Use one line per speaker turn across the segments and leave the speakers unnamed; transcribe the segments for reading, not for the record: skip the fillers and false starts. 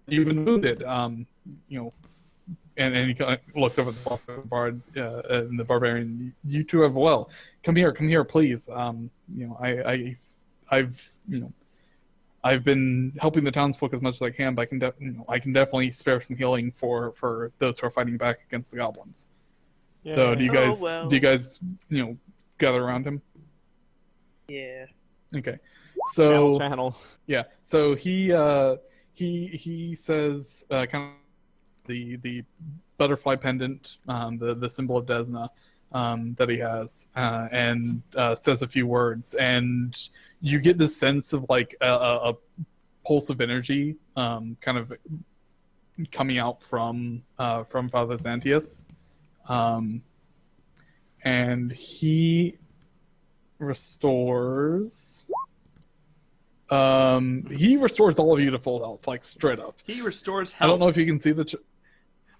You've been wounded. You know, and he kind of looks over at the bard and the barbarian. You two have well. Come here, please. You know, I've you know, I've been helping the townsfolk as much as I can, but I can definitely spare some healing for those who are fighting back against the goblins. Yeah. So do you guys you know, gather around him?
Yeah.
Okay. So
channel.
Yeah. So he says kind of the butterfly pendant, the symbol of Desna, that he has, and says a few words, and you get this sense of like a pulse of energy, kind of coming out from Father Xanthius, and he restores. He restores all of you to full health, like straight up.
He restores health.
I don't know if you can see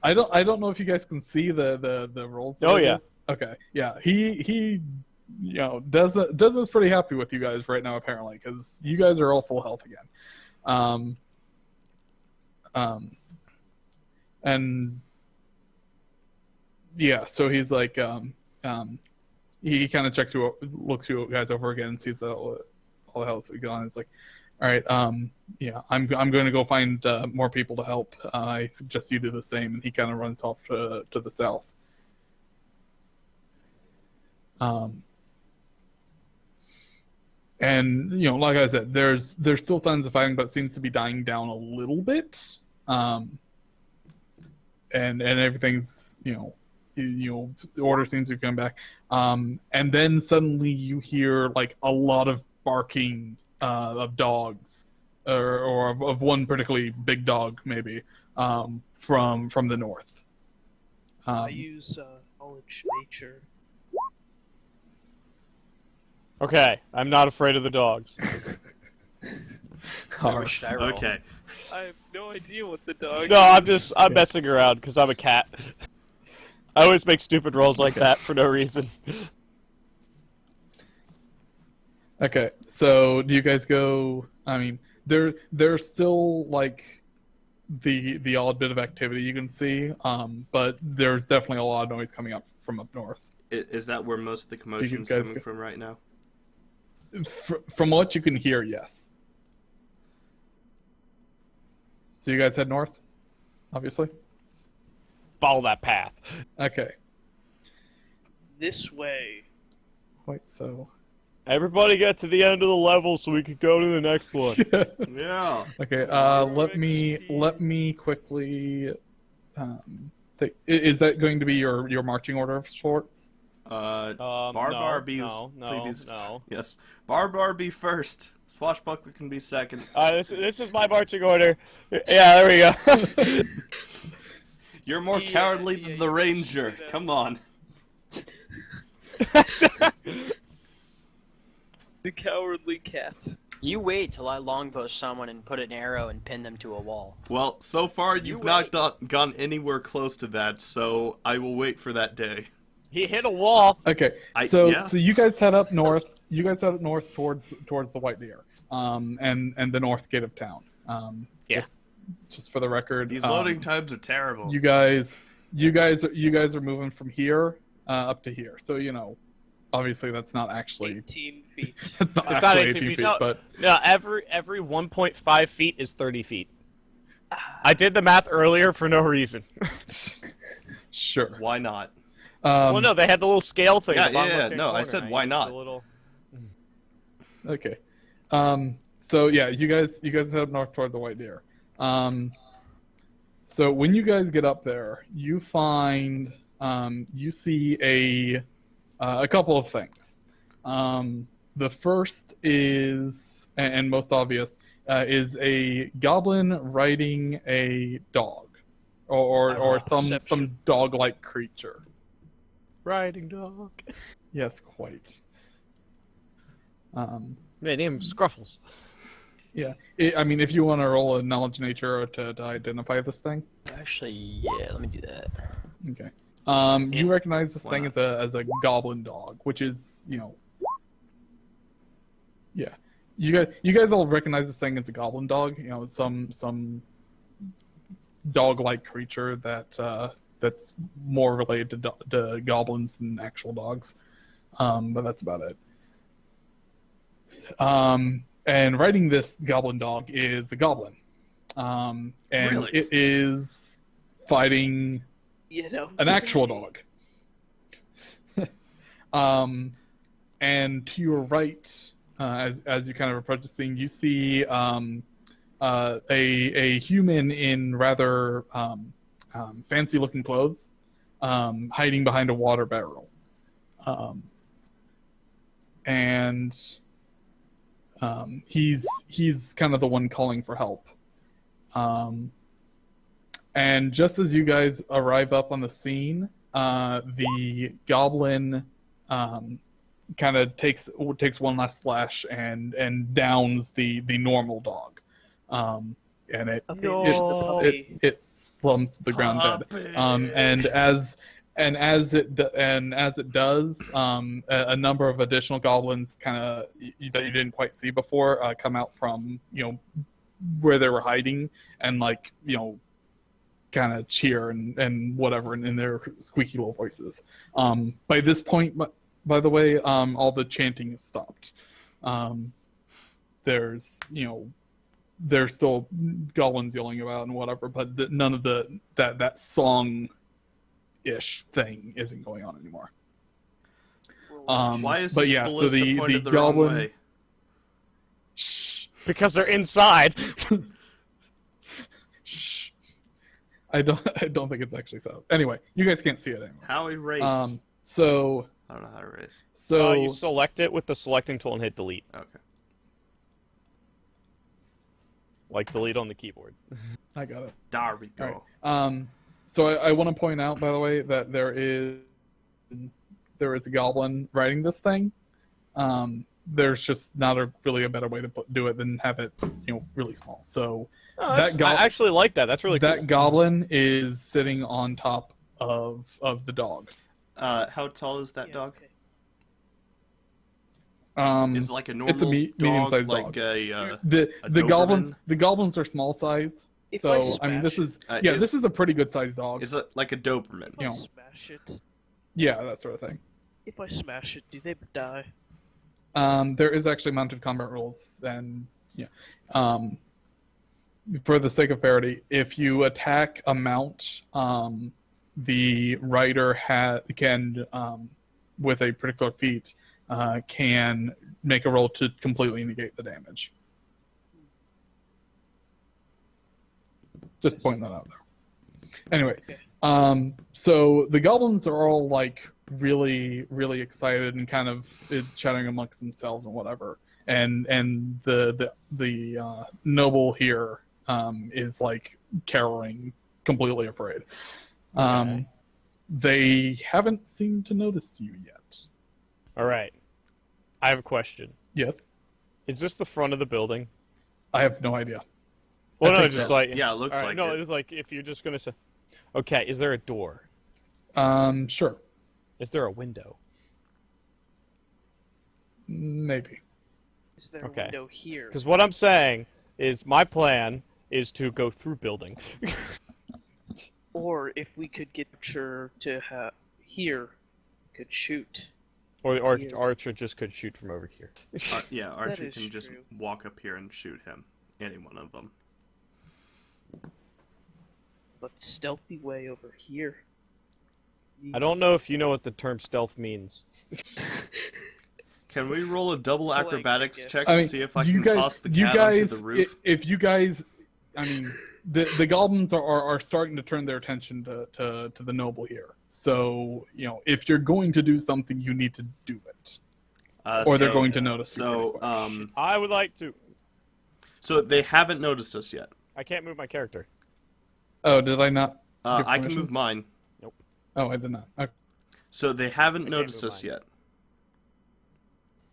I don't know if you guys can see the rolls.
Oh yeah.
Okay. Yeah. He you know, Desna's pretty happy with you guys right now apparently, because you guys are all full health again. And yeah, so he's like he kind of looks you guys over again and sees that all the health's gone. It's like, all right, yeah, I'm going to go find more people to help. I suggest you do the same. And he kind of runs off to the south. And you know, like I said, there's still signs of fighting, but it seems to be dying down a little bit. And everything's, you know, the order seems to come back. And then suddenly you hear like a lot of barking of dogs, or of one particularly big dog, maybe, from the north.
I use knowledge nature.
Okay, I'm not afraid of the dogs.
Should I roll?
Okay.
I have no idea what the dog
No,
is.
I'm messing around because I'm a cat. I always make stupid rolls like that for no reason.
Okay, so do you guys go? I mean, there's still like the odd bit of activity you can see, but there's definitely a lot of noise coming up from up north.
Is that where most of the commotion is coming from right now?
From what you can hear, yes. So you guys head north, obviously?
Follow that path.
Okay.
This way.
Wait, so...
Everybody get to the end of the level so we can go to the next one.
Yeah.
Okay, let me quickly... is that going to be your marching order of sorts?
Barbar be
no.
Yes. Barbar be first. Swashbuckler can be second.
This is my marching order. Yeah, there we go.
You're more cowardly than the ranger. Come on.
The cowardly cat.
You wait till I longbow someone and put an arrow and pin them to a wall.
Well, so far you've not gone anywhere close to that, so I will wait for that day.
He hit a wall.
Okay, so you guys head up north. You guys head up north towards the White Deer, and the north gate of town.
Yeah.
Just for the record,
these loading times are terrible.
You guys are moving from here up to here. So you know, obviously that's not actually
18 feet.
It's not 18 feet,
no,
but
no, every 1.5 feet is 30 feet. I did the math earlier for no reason.
Sure.
Why not?
Well, no, they had the little scale thing.
Yeah. No, I said why not.
Okay. So yeah, you guys head up north toward the White Deer. So when you guys get up there, you find you see a couple of things. The first is, and most obvious, is a goblin riding a dog, or some dog-like creature.
Riding dog.
Yes, quite.
They name Scruffles.
Yeah, I mean, if you want to roll a knowledge nature to identify this thing.
Actually, yeah, let me do that.
Okay. You recognize this thing as a goblin dog, which is, you know, yeah, you guys all recognize this thing as a goblin dog. You know, some dog-like creature that's more related to goblins than actual dogs. But that's about it. And riding this goblin dog is a goblin. And
Really?
it is fighting
You know,
an actual dog. And to your right, as you kind of approach this thing, you see a human in rather fancy-looking clothes, hiding behind a water barrel, and he's kind of the one calling for help. And just as you guys arrive up on the scene, the goblin kind of takes one last slash and downs the normal dog, and it slumps to the ground dead. And as it does, a number of additional goblins kind of that you didn't quite see before come out from where they were hiding and kind of cheer and whatever in their squeaky little voices. By this point, by the way, all the chanting is stopped. There's still goblins yelling about and whatever, but none of that song-ish thing isn't going on anymore.
Why is
but
this
yeah, so
ballista
the
pointed the
goblin.
wrong way?
Shh.
Because they're inside.
Shh. I don't think it's actually so. Anyway, you guys can't see it anymore.
How erase?
So
I don't know how to erase.
so
You select it with the selecting tool and hit delete.
Okay.
Like delete on the keyboard.
I got it.
There we go.
All right. So I want to point out, by the way, that there is a goblin riding this thing. There's just not really a better way to do it than have it, really small. So
I actually like that. That's really
that
cool.
goblin is sitting on top of the dog.
How tall is that
Yeah,
dog?
okay.
Is it like a normal
It's a medium-sized
dog,
dog.
a
The
Doberman?
goblins are small size.
If
So
I
I mean, this
smash
is
Uh,
yeah,
is-
this is a pretty good sized dog.
Is it like a Doberman?
If I
you know.
smash it,
Yeah, that sort of thing.
if I smash it, do they die?
There is actually mounted combat rules, and for the sake of parity, if you attack a mount, the rider can, with a particular feat, can make a roll to completely negate the damage. Just pointing that out there. Anyway,
Okay.
so the goblins are all really, really excited and kind of chatting amongst themselves and whatever. And the noble here is cowering, completely afraid.
Okay.
They haven't seemed to notice you yet.
All right. I have a question.
Yes,
Is this the front of the building?
I have no idea.
Well,
I
no,
think
just
so.
like
Yeah, it looks
all right,
like
no,
it.
it's like if you're just gonna say, okay, is there a door?
Sure,
Is there a window?
maybe.
Is there
Okay.
a window here?
Because what I'm saying is my plan is to go through building.
Or if we could get Archer to here, could shoot.
or
Here.
Archer just could shoot from over here.
Yeah, Archer
is
can just
true.
walk up here and shoot him. Any one of them.
But stealthy way over here.
I don't know if you know what the term stealth means.
Can we roll a double
Like,
acrobatics
I guess.
check to see if I can toss the
you
cat
guys,
onto the roof?
If you guys, I mean, the goblins are starting to turn their attention to the noble here. So if you're going to do something, you need to do it, or they're going to notice. you pretty
So,
quick.
I would like to.
so they haven't noticed us yet.
I can't move my character.
Oh, did I not? give
I can move
permissions?
mine.
Oh, I did not. Okay.
So they haven't
can't
noticed
move
us
mine.
yet.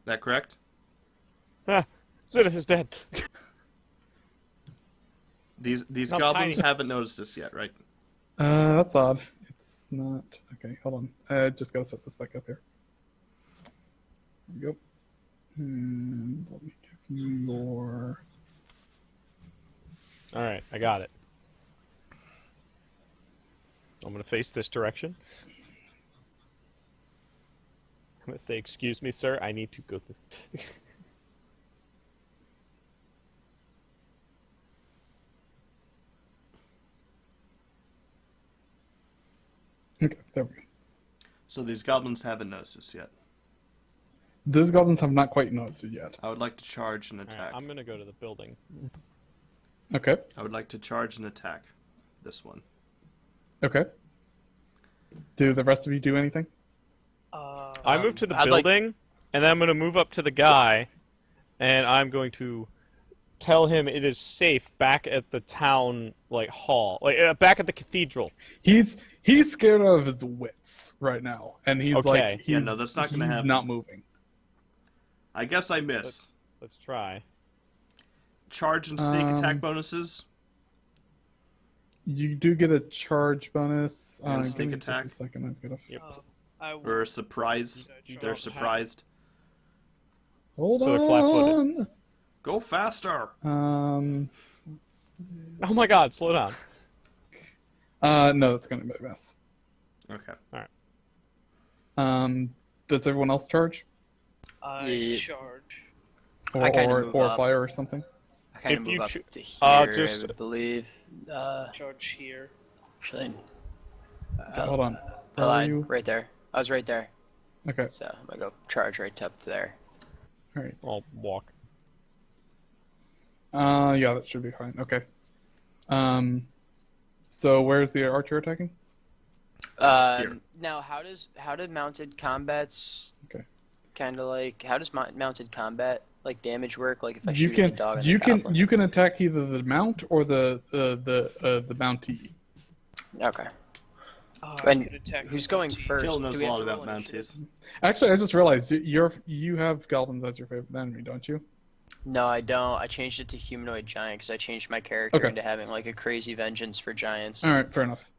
That correct?
Zenith is dead.
These
I'm
goblins
tiny.
haven't noticed us yet, right?
That's odd. It's not. Okay, hold on. I just gotta set this back up here. There we go. And let me your.
All right, I got it. I'm gonna face this direction. I'm gonna say, "Excuse me, sir. I need to go this."
Okay, there we go.
So these goblins haven't noticed us yet.
Those goblins have not quite noticed it yet.
I would like to charge and
All right,
attack.
I'm gonna go to the building.
Okay.
I would like to charge and attack this one.
Okay. Do the rest of you do anything?
I move to the
I'd like-
building, and then I'm gonna move up to the guy, and I'm going to tell him it is safe back at the town hall, back at the cathedral.
He's scared out of his wits right now, and he's
Okay.
he's,
no, that's not gonna
he's
happen.
not moving.
I guess I miss.
Let's try.
Charge and sneak attack bonuses.
You do get a charge bonus.
And
Give
sneak
me just
attack.
a second. I've got to...
Yep.
I will.
Or surprise.
Yeah,
They're
charge.
surprised.
Hold
So they're
on.
flat-footed.
Go faster.
Um.
Oh my God! Slow down.
No, that's gonna be a mess.
Okay.
Does everyone else charge?
I
Yeah.
charge.
I kinda move
Or
up.
fire or something?
I kind
If
of
you
move up
choo-
to here,
just-
I believe.
Charge here.
Actually,
Hold on.
I
Where are
lied.
you?
Right there. I was right there.
Okay.
So I'm gonna go charge right up there.
All right.
I'll walk.
Yeah, that should be fine. Okay. So where's the archer attacking?
Here.
Now, how did mounted combats?
Okay.
Kind of how does mounted combat damage work? Like if I
You
shoot
can
at the dog and
you
the
can
goblin?
you can attack either the mount or the bounty.
Okay.
I
And
could attack
who's
the
going
bounty.
first?
Kill
Do
knows
we
a
have
lot
to
about
roll initiative?
mounties.
Actually, I just realized you have goblins as your favorite enemy, don't you?
No, I don't. I changed it to humanoid giant because I changed my character
Okay.
into having a crazy vengeance for giants.
All right, fair enough.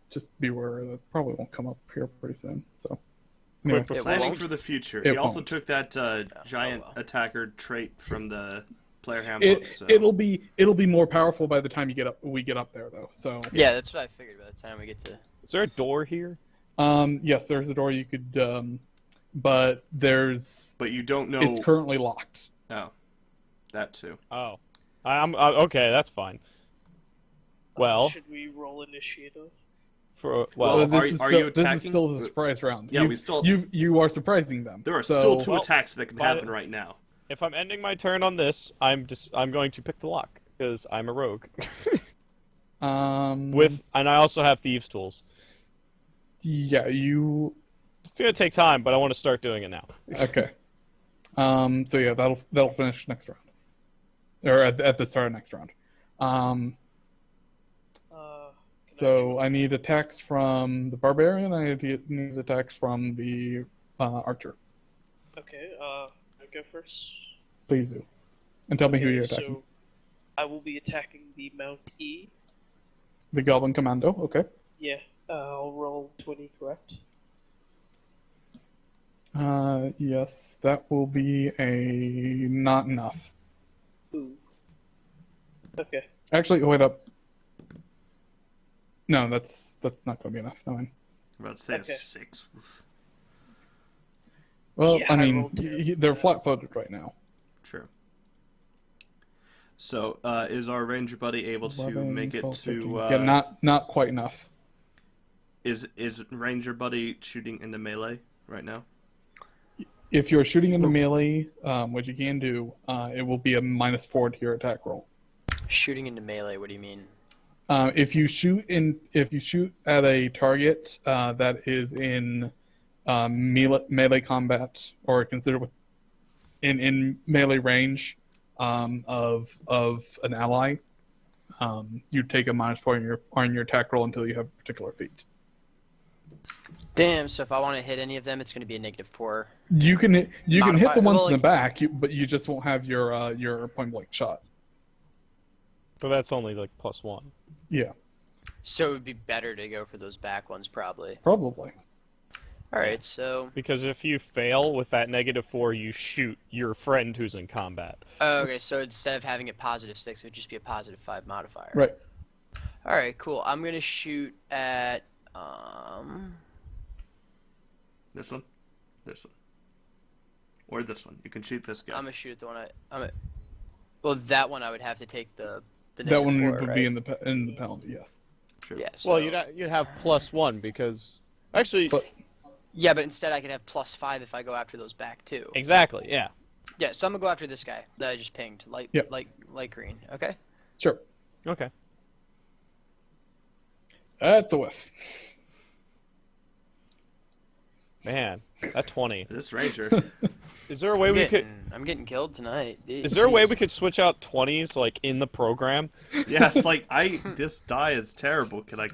Just be aware that probably won't come up here pretty soon. So, anyway.
Quick,
It
Planning
won't.
for the future.
It
He also
won't.
took that giant
well.
attacker trait from the player handbook. So.
It'll be more powerful by the time we get up there though. So
Yeah, that's what I figured by the time we get to.
Is there a door here?
yes, there's a door you could but
But you don't know.
it's currently locked.
Oh, that too.
Oh, I'm okay. That's fine. Well,
Should we roll initiative?
for
Well,
well,
this
are-
is
are
still,
you
This is
attacking?
still the surprise round.
Yeah, we still-
you are surprising them.
There are
So-
still two
Well,
attacks that can
by the-
happen right now.
if I'm ending my turn on this, I'm going to pick the lock because I'm a rogue. And I also have thieves' tools.
Yeah, you
It's gonna take time, but I want to start doing it now.
okay. So yeah, that'll finish next round, or at the start of next round. So I need attacks from the barbarian. I need attacks from the archer.
Okay, I go first.
Please do, and tell me who
Okay,
you're attacking.
So I will be attacking the Mount E.
The Goblin Commando. Okay.
Yeah, I'll roll 20, correct?
Yes, that will be a not enough.
Ooh. Okay.
Actually, wait up. No, that's not going to be enough. No,
I'm about to say
Okay.
a 6.
well,
Yeah,
I
I
mean,
rolled terrible.
they're flat-footed right now.
True. So, is our ranger buddy able to
11,
make it
12, 13.
to?
Yeah, not quite enough.
Is ranger buddy shooting into melee right now?
If you're shooting into melee, what you can do, it will be a -4 to your attack roll.
Shooting into melee. What do you mean?
If you shoot at a target that is in melee combat or considered in melee range of an ally, you take a -4 on your attack roll until you have a particular feat.
Damn. So if I want to hit any of them, it's going to be a -4.
You can hit the
Modifier-
ones
well,
in the back, but you just won't have your point blank shot.
But that's only +1.
Yeah,
So it would be better to go for those back ones, probably.
probably.
All right, so
Because if you fail with that -4, you shoot your friend who's in combat.
okay, so instead of having it +6, it would just be a +5 modifier.
Right.
All right, cool. I'm gonna shoot at
This one, or this one. You can shoot this guy.
I'm gonna shoot at the one well, that one I would have to take the
That one
-4,
would
right?
be in the penalty. Yes.
True.
Yeah. So,
Well, you'd have +1 because actually,
But
yeah, but instead I could have +5 if I go after those back too.
exactly, yeah.
Yeah, so I'm gonna go after this guy that I just pinged, light
Yep.
light green. Okay.
sure.
Okay.
That's a whiff.
Man, that 20.
This ranger.
Is there a way we could?
I'm getting killed tonight.
Is there a way we could switch out 20s like in the program?
Yeah, it's like this die is terrible. Can I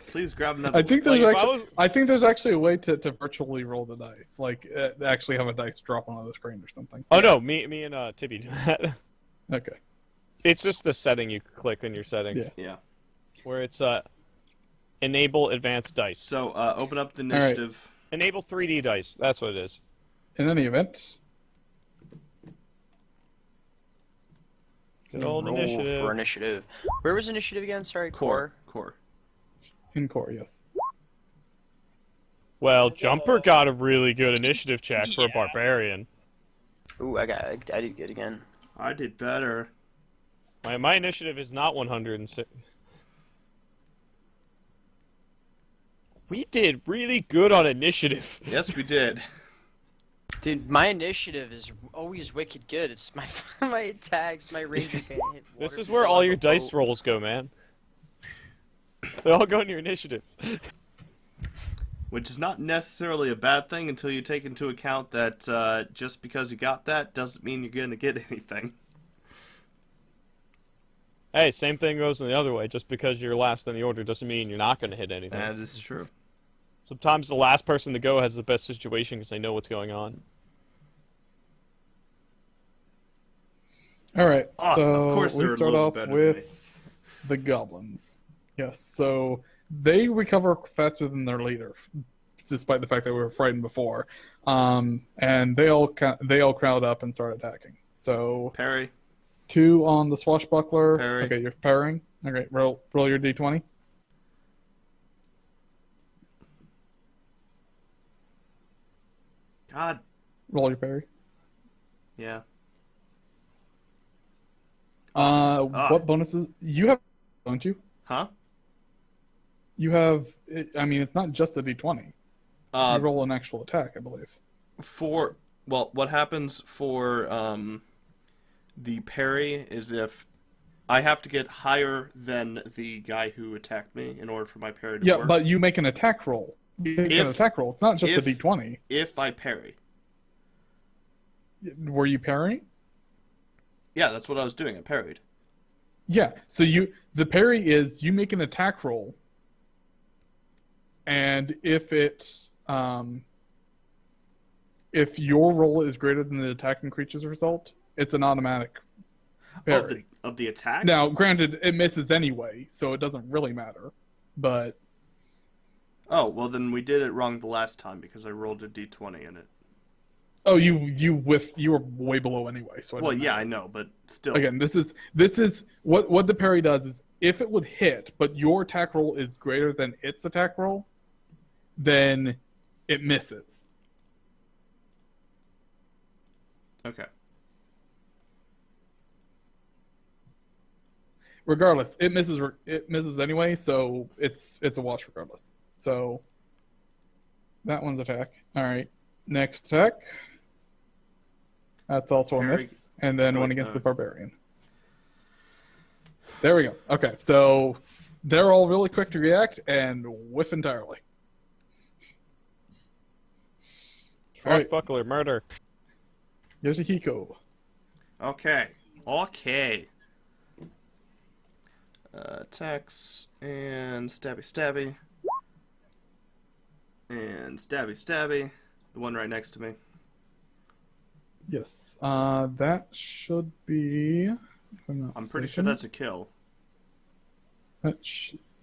please grab another?
I think there's
Like, if I
actually,
was-
I think there's actually a way to virtually roll the dice, like actually have a dice drop on the screen or something.
Oh no, me and Tibby do that.
Okay.
It's just the setting you click in your settings
Yeah.
where it's enable advanced dice.
So open up the initiative.
Enable 3D dice. That's what it is.
In any event,
Good old
Roll
initiative.
for initiative. Where was initiative again? Sorry,
Core.
in core, yes.
Well, Jumper got a really good initiative check for a barbarian.
Ooh, I did good again.
I did better.
My initiative is not 106. We did really good on initiative.
Yes, we did.
Dude, my initiative is always wicked good. It's my my attacks, my ranger can't hit
This
water
is where
before
all
I'm
your
a
dice
boat.
rolls go, man. They all go in your initiative.
Which is not necessarily a bad thing until you take into account that just because you got that doesn't mean you're going to get anything.
Hey, same thing goes in the other way. Just because you're last in the order doesn't mean you're not going to hit anything.
That is true.
Sometimes the last person to go has the best situation because they know what's going on.
All right.
Ah,
So
of course they're
we
a
start
little
off
better than me.
with the goblins. Yes. So they recover faster than their leader, despite the fact that we were frightened before. And they all crowd up and start attacking. So
Parry.
2 on the swashbuckler.
Parry.
Okay, you're parrying. Okay, roll your d20.
God.
Roll your parry.
Yeah.
What bonuses you have? Don't you?
Huh?
You have. I mean, it's not just a d20. You roll an actual attack, I believe.
What happens for the parry is if I have to get higher than the guy who attacked me in order for my parry to
Yeah,
work.
but you make an attack roll. You make an attack roll. It's not just a
if-
d20.
If I parry.
Were you parrying?
Yeah, that's what I was doing. I parried.
Yeah. So the parry is you make an attack roll, and if your roll is greater than the attacking creature's result, it's an automatic parry.
Of the attack?
Now, granted, it misses anyway, so it doesn't really matter. But
Oh, well then we did it wrong the last time because I rolled a d20 in it.
oh, you were way below anyway. So it
Well,
doesn't
yeah,
matter.
I know, but still.
Again, this is what the parry does is if it would hit, but your attack roll is greater than its attack roll, then it misses.
Okay.
Regardless, it misses anyway, so it's a wash regardless. So that one's attack. All right, next attack. That's also
Parry.
a miss, and then
Oh,
one against
no.
the barbarian. There we go. Okay, so they're all really quick to react and whiff entirely. Alright.
Swashbuckler, murder.
Yoshihiko.
Okay. Attacks and stabby. And stabby. The one right next to me.
Yes. That should be. If I'm
I'm pretty sure
mistaken.
that's a kill.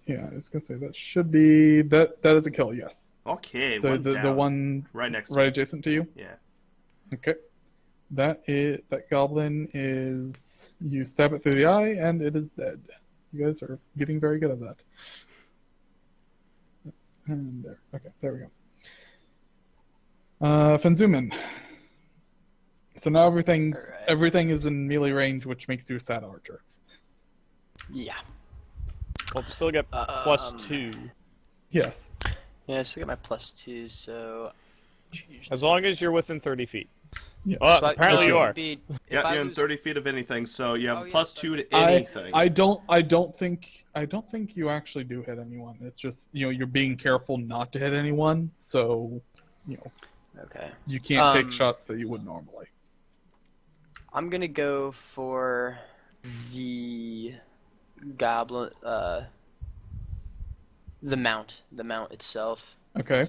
Yeah, I was gonna say that should be that. That is a kill. Yes.
Okay,
So
one
the
down.
one
Right next to
right
me.
adjacent to you.
Yeah.
Okay. That goblin is, you stab it through the eye and it is dead. You guys are getting very good at that. And there. Okay, there we go. Fenzuman. So now
Alright.
everything is in melee range, which makes you a stat archer.
Yeah.
Well, still get +2.
Yes.
Yeah, so I got my +2, so...
As long as you're within 30 feet.
Yeah.
Well,
So
apparently
no,
you
it
are.
would be- if
Yeah,
I
you're in
lose-
30 feet of anything, so you have
Oh,
a
yeah,
+2 to anything.
I don't think you actually do hit anyone. It's just, you're being careful not to hit anyone, so
Okay.
you can't take shots that you would normally.
I'm gonna go for the goblin, the mount itself.
Okay.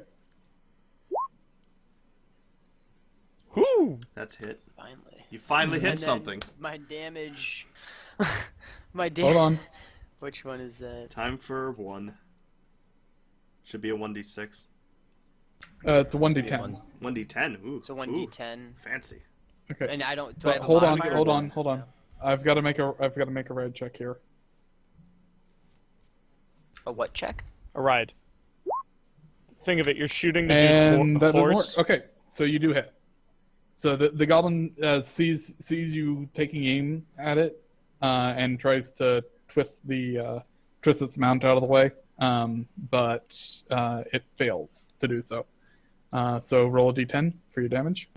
Whoo!
That's hit.
Finally.
You finally
And
hit
then
something.
My damage. My
Hold
damage.
on.
Which one is that?
Time for 1. Should be a 1d6.
It's a
It's gonna be
1d10.
1d10. Ooh.
It's a
Ooh,
1d10.
fancy.
Okay.
And I don't. Do I
But
have a
hold on,
modifier?
hold on.
No.
I've got to make a red check here.
A what check?
A ride. Think of it, you're shooting the
And
dude's
that doesn't
horse.
work. Okay, so you do hit. So the goblin sees you taking aim at it, and tries to twist its mount out of the way, but it fails to do so. So roll a d10 for your damage.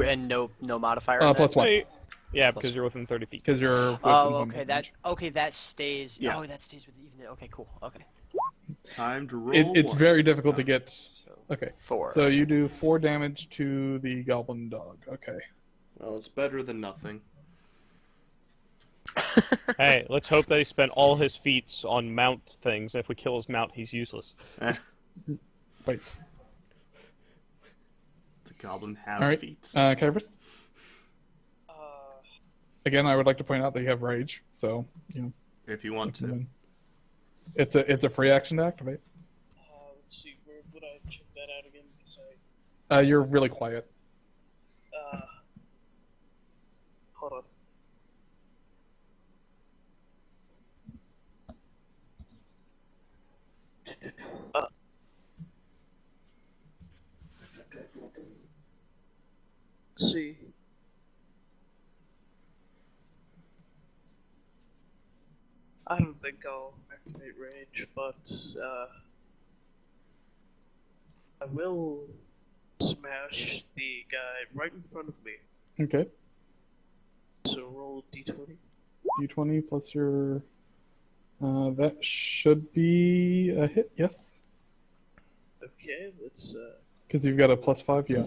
And no modifier. on that?
Plus 1,
Wait. Yeah, because you're within 30 feet.
because you're within
Oh,
one
okay.
range.
That stays.
Yeah.
Oh, that stays with even. Okay, cool. Okay.
Time to roll.
It's
1.
very difficult to get.
So
Okay.
4.
So you do 4 damage to the goblin dog. Okay.
Well, it's better than nothing.
Hey, let's hope that he spent all his feats on mount things. If we kill his mount, he's useless.
Wait.
It's a goblin have
All right.
feats.
Kyvris? Again, I would like to point out that you have rage, so
if you want to.
it's a free action to activate.
Let's see, where would I check that out again? Because
You're really quiet.
hold on. Let's see. I don't think I'll activate rage, but I will smash the guy right in front of me.
Okay.
So roll d20.
D20 plus your. That should be a hit, yes.
Okay, let's
Because you've got a +5, yeah.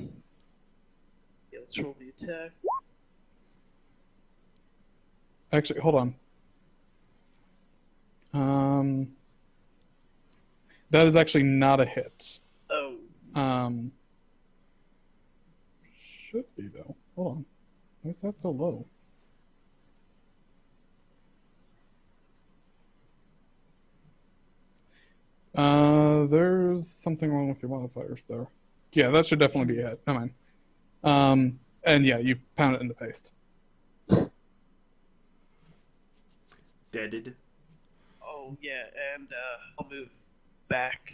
let's roll the attack.
Actually, hold on. That is actually not a hit.
Oh,
Should be though. Hold on. Why is that so low? There's something wrong with your modifiers there. Yeah, that should definitely be a hit. Never mind. And yeah, you pound it into paste.
Deaded.
oh yeah, and I'll move back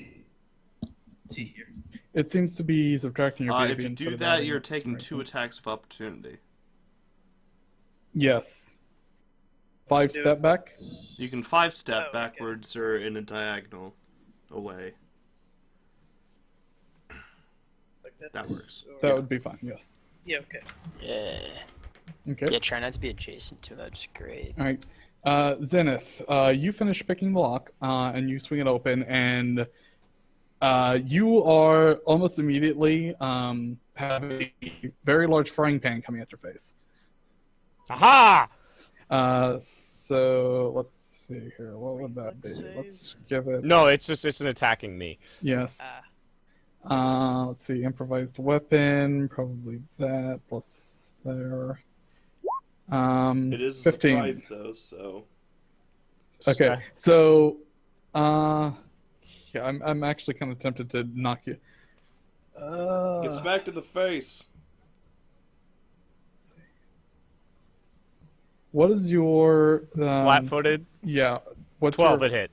to here.
It seems to be subtracting your
If
BAB
you
instead
do
of
that,
adding
you're
it for some
taking 2
reason.
attacks of opportunity.
Yes. 5
Do
step
it.
back.
You can 5-step
Oh, okay.
backwards or in a diagonal away.
Like that.
That works.
Or-
That would be fine. Yes.
Yeah, okay.
Yeah.
Okay.
Yeah. Try not to be adjacent to him. That's great.
All right. Zenith, you finish picking the lock, and you swing it open, and you are almost immediately have a very large frying pan coming at your face.
Aha!
So let's see here. What would that be?
Reflex
Let's give it.
No, it's an attacking me.
Yes.
Ah.
Let's see. Improvised weapon. Probably that plus there.
It is a
15.
surprise, though, so...
Okay. So, okay. Yeah, I'm actually kind of tempted to knock you.
Get smacked in the face.
What is your
Flat-footed.
Yeah, what's
12
your,
it hit.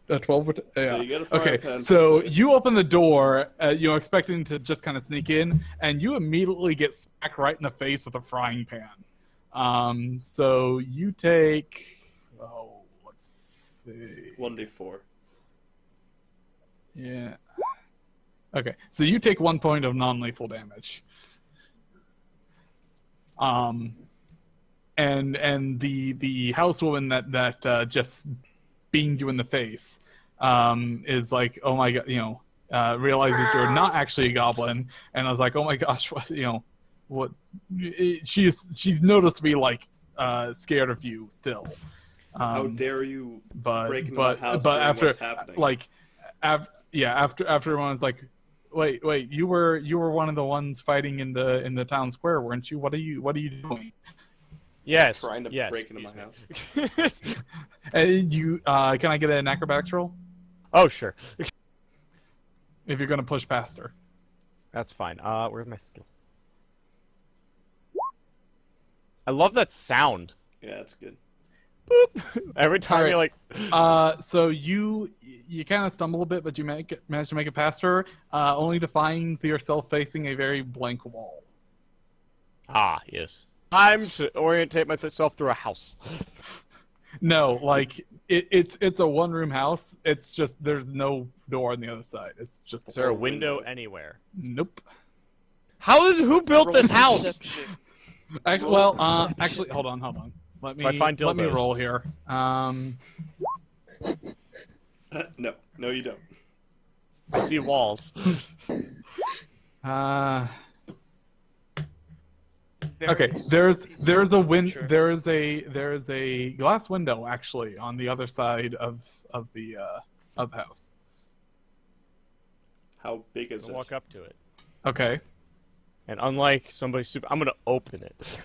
a 12? Yeah.
So you get a frying
Okay,
pan
so
for the face.
you open the door, expecting to just kind of sneak in, and you immediately get smacked right in the face with a frying pan. So you take, let's see.
1d4.
Yeah. Okay, so you take 1 point of non-lethal damage. And the housewoman that just beamed you in the face is like, oh my god, realizes you're not actually a goblin, and I was like, oh my gosh, what she's noticed to be like scared of you still.
How dare you
But
break into my house
but
during
after
what's happening?
like after everyone's like, wait, you were one of the ones fighting in the town square, weren't you? What are you doing?
Yes.
Trying to
yes,
break into my
excuse
house.
me.
You can I get an acrobatics roll
Oh, sure.
if you're gonna push past her?
That's fine. Where's my skill? I love that sound.
Yeah, that's good.
Boop. Every time
All
you're
right.
like,
So you kind of stumble a bit, but you manage to make it past her, only to find yourself facing a very blank wall.
yes. Time to orientate myself through a house.
No, like it's a one-room house. It's just there's no door on the other side. It's just
Is there a
Or
window
window.
anywhere?
Nope.
Who built this
Roll
house?
perception.
Actually,
Roll
well,
perception.
actually, hold on. Let me
I find
let me
dildos.
roll here.
No, you don't.
I see walls.
Okay,
Very
there's a win
Sure.
there's a glass window actually on the other side of the house.
How big is
I'll
it?
walk up to it.
Okay.
And unlike somebody super, I'm gonna open it.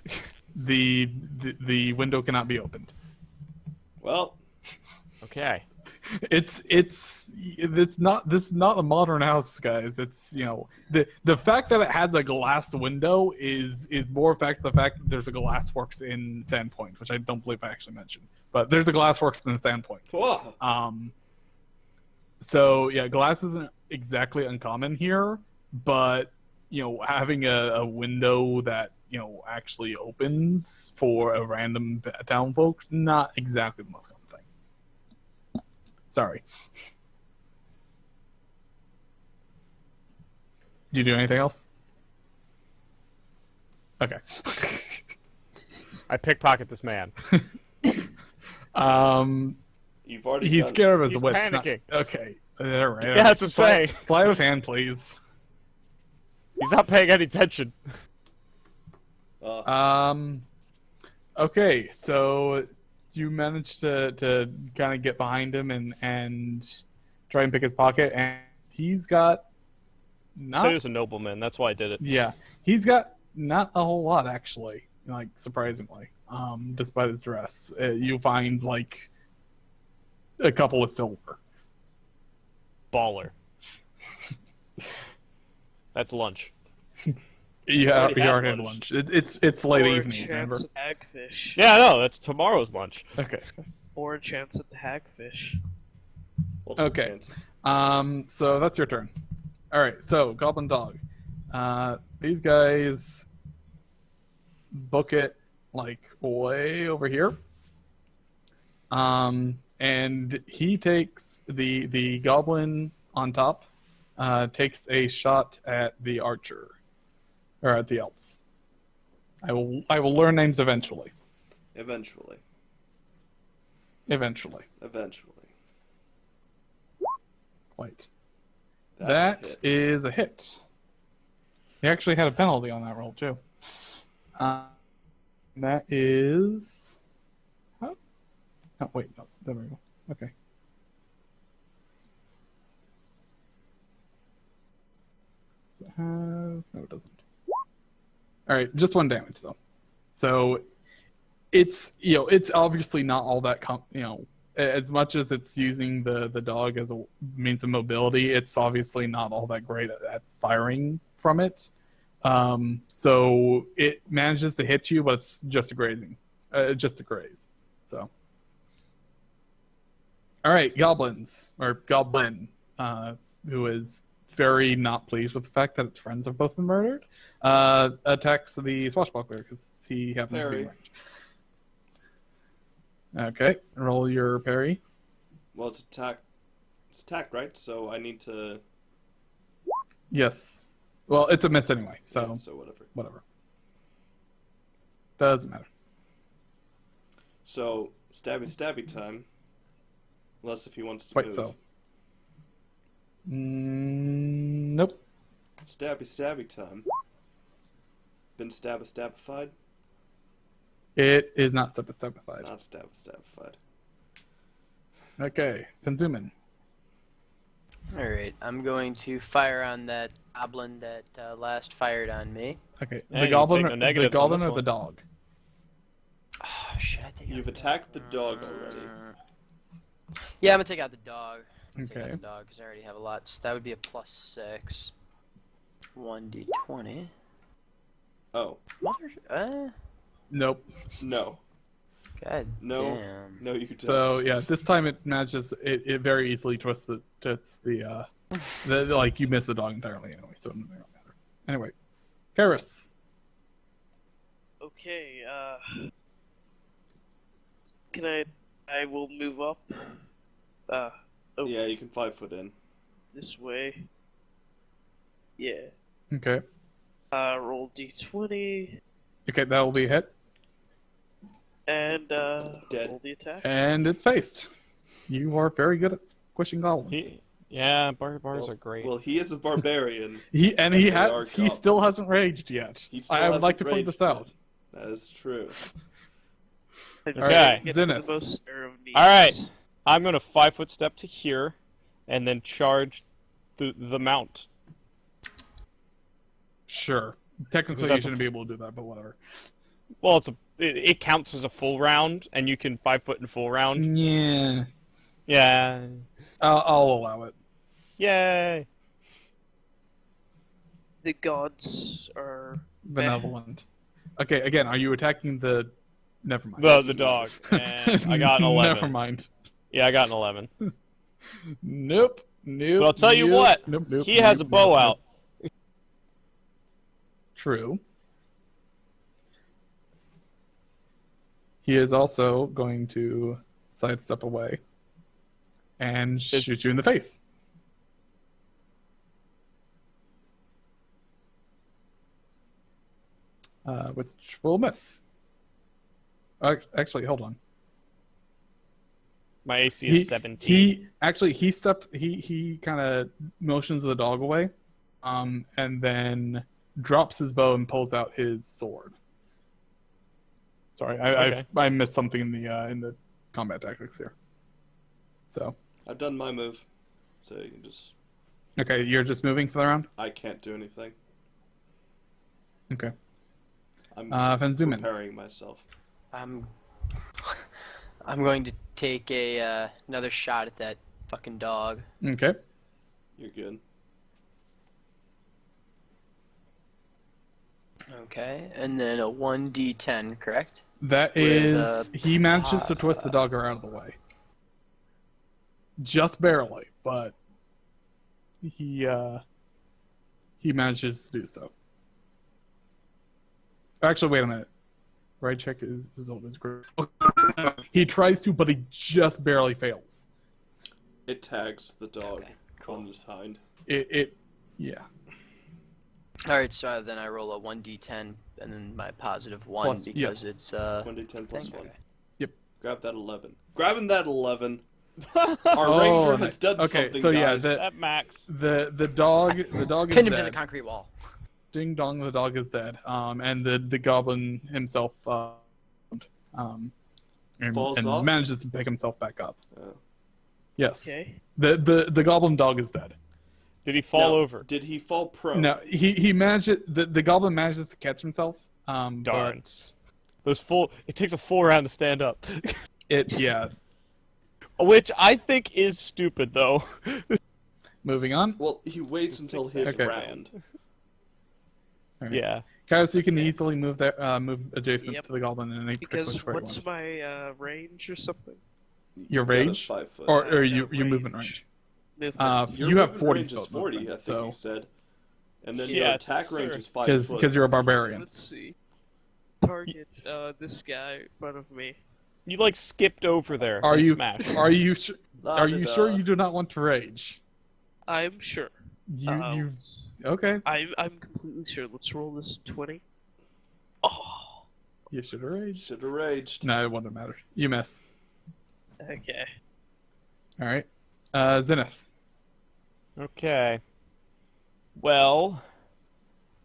The window cannot be opened.
Well,
Okay.
It's not this is not a modern house, guys. It's the fact that it has a glass window is more fact the fact that there's a glassworks in Sandpoint, which I don't believe I actually mentioned. But there's a glassworks in Sandpoint.
whoa.
So yeah, glass isn't exactly uncommon here, but having a window that actually opens for a random town folks, not exactly the most common thing. Sorry. Do you do anything else? Okay.
I pickpocket this man.
You've already
He's
done
scared of his
He's
wits.
panicking.
Okay. All right.
Yeah, that's what I'm saying.
Sleight of hand, please.
He's not paying any attention.
Okay, so you managed to kind of get behind him and try and pick his pocket, and he's got
So he was a nobleman. That's why I did it.
yeah, he's got not a whole lot actually, like surprisingly. Despite his dress, you find like a couple of silver.
Baller. That's lunch.
You
already had
already had
lunch.
lunch. It's late
Or a
evening, remember?
chance at hagfish.
Yeah, no, that's tomorrow's lunch.
Okay.
Or a chance at the hagfish.
multiple
Okay.
chances.
So that's your turn. All right. So Goblin Dog. These guys book it like way over here. And he takes the goblin on top, takes a shot at the archer, or at the elf. I will learn names eventually.
Eventually.
Eventually. Wait. That
That's
is a hit. He actually had a penalty on that roll too. That is. Oh, wait, no, there we go. Okay. Does it have... No, it doesn't. All right, just 1 damage though. So it's it's obviously not all that as much as it's using the dog as a means of mobility, it's obviously not all that great at firing from it. So it manages to hit you, but it's just a grazing, just a graze. So, all right, goblins or goblin, who is very not pleased with the fact that its friends have both been murdered, attacks the swashbuckler because he happens to be in range. Okay, roll your parry.
Well, it's attack. It's attack, right? So I need to.
Yes. Well, it's a miss anyway, so
Yeah, so
whatever. Doesn't matter.
So stabby time. Unless if he wants to
Wait,
move.
so. Nope.
Stabby time. Been stabified?
It is not specified.
Not stabified.
Okay, Penzuman.
Alright, I'm going to fire on that goblin that last fired on me.
Okay,
Yeah,
the
you
goblin,
take no
the
negatives on
goblin
this
or the
one.
dog?
Oh, should I take
You've
out the
attacked the dog already.
Yeah, I'm gonna take out the dog. Take out
Okay.
the dog because I already have a lot. So that would be a +6. 1d20.
Oh.
Mother.
Nope.
No.
God
No.
damn.
No, you don't.
So yeah, this time it manages. It very easily twists the like you miss the dog entirely anyway, so it doesn't matter. Anyway, Karis.
Okay, can I will move up, oh,
Yeah, you can 5 foot in.
this way. Yeah.
Okay.
Roll d20,
Okay, that will be a hit,
and,
Dead.
roll the attack.
and it's faced. You are very good at squishing goblins.
Yeah, bars are great.
Well, he is a barbarian.
He
they are
still
goblins.
hasn't raged yet.
He still
I would like to
hasn't
point this
raged
out.
yet. That is true.
I just
Okay.
get to
Zenith.
the most spare of needs.
All right. I'm gonna 5-foot step to here, and then charge the mount.
Sure. Technically, you
that's a
shouldn't be able to do that, but whatever.
Well, it counts as a full round, and you can 5-foot in full round.
Yeah.
Yeah.
I'll allow it.
Yay.
The gods are
Benevolent. Okay, again, are you attacking the... Never mind.
The dog, and I got an 11.
Never mind.
Yeah, I got an 11.
Nope. Nope.
But I'll tell you
nope,
what,
Nope, nope,
he has a
nope,
bow
nope,
out.
nope. True. He is also going to sidestep away and shoot you in the face. Which will miss. Actually, hold on.
My AC is 17.
He kind of motions the dog away, and then drops his bow and pulls out his sword. Sorry,
Okay.
I missed something in the combat tactics here. So
I've done my move. So you can just...
okay, you're just moving for the round.
I can't do anything.
Okay,
I'm
Van Zoomen.
preparing myself.
I'm going to take another shot at that fucking dog.
Okay,
You're good.
Okay, and then a 1d10, correct?
that
With,
is he manages to twist the dog out of the way, just barely, but he manages to do so. Actually, wait a minute. Right check is always great. He tries to, but he just barely fails.
It tags the dog
Okay, cool.
on his hind.
Yeah.
Alright, so then I roll a 1d10 and then my +1
Plus,
because
yes.
it's
1d10 plus
thing.
1.
Yep.
Grab that 11. Grabbing that 11. Our
Oh,
ranger
nice.
has done
Okay,
something,
so yeah,
guys.
At max.
The dog is
Pin him to the
dead.
concrete wall.
Ding dong, the dog is dead. And the goblin himself and
Falls off?
manages to pick himself back up.
Oh.
Yes.
Okay.
The goblin dog is dead.
Did he fall
Now,
over?
Did he fall prone?
No, he manages the goblin manages to catch himself.
Darn.
But
It takes a full round to stand up.
yeah.
Which I think is stupid, though.
Moving on.
Well, he waits until his
Okay.
round.
All right.
Yeah.
Kaios, you can easily move that, move adjacent
Yep.
to the goblin in any particular
Because
square you
what's
want.
my range or something?
Your
You got a
range?
5 foot.
Or
No,
your movement
range.
range.
Movement.
Your
You have
movement
40
range is
foot
40, I
movement,
think
so
he said. And then
Yeah,
your attack
sir.
range is 5 foot.
because you're a barbarian.
Let's see. Target this guy in front of me.
You like skipped over there.
Are
and
you
smashed.
are you are you
La-da-da.
sure you do not want to rage?
I'm sure.
You okay?
I'm completely sure. Let's roll this 20. Oh,
You should have raged.
Should have raged.
No, it wouldn't matter. You miss.
okay.
All right. Zenith.
Okay. Well,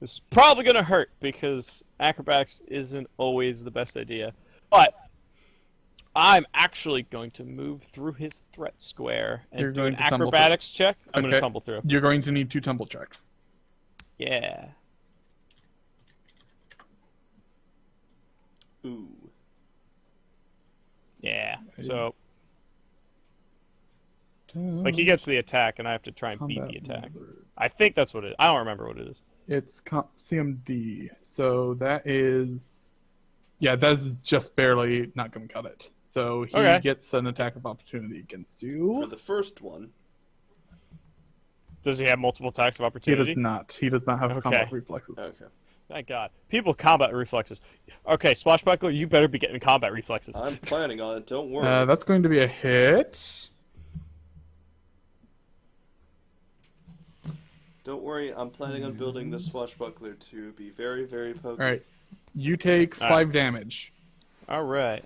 this is probably gonna hurt because acrobatics isn't always the best idea. But I'm actually going to move through his threat square and
You're
do
going
an
to tumble
acrobatics check. I'm gonna
Okay.
tumble through.
You're going to need 2 tumble checks.
Yeah.
Ooh.
Yeah. So like he gets the attack and I have to try and beat the attack. I think that's what it is. I don't remember what it is.
It's CMD. So that is, yeah, that's just barely not going to cut it. So he
Okay.
gets an attack of opportunity against
For
you.
the first one,
Does he have multiple attacks of
He
opportunity?
does not. He does not have
Okay.
combat reflexes.
okay.
Thank God. People with combat reflexes. Okay, Swashbuckler, you better be getting combat reflexes.
I'm planning on it, don't worry.
That's going to be a hit.
Don't worry, I'm planning on building this swashbuckler to be very, very pokey.
All right. You take
All
5 damage.
All right.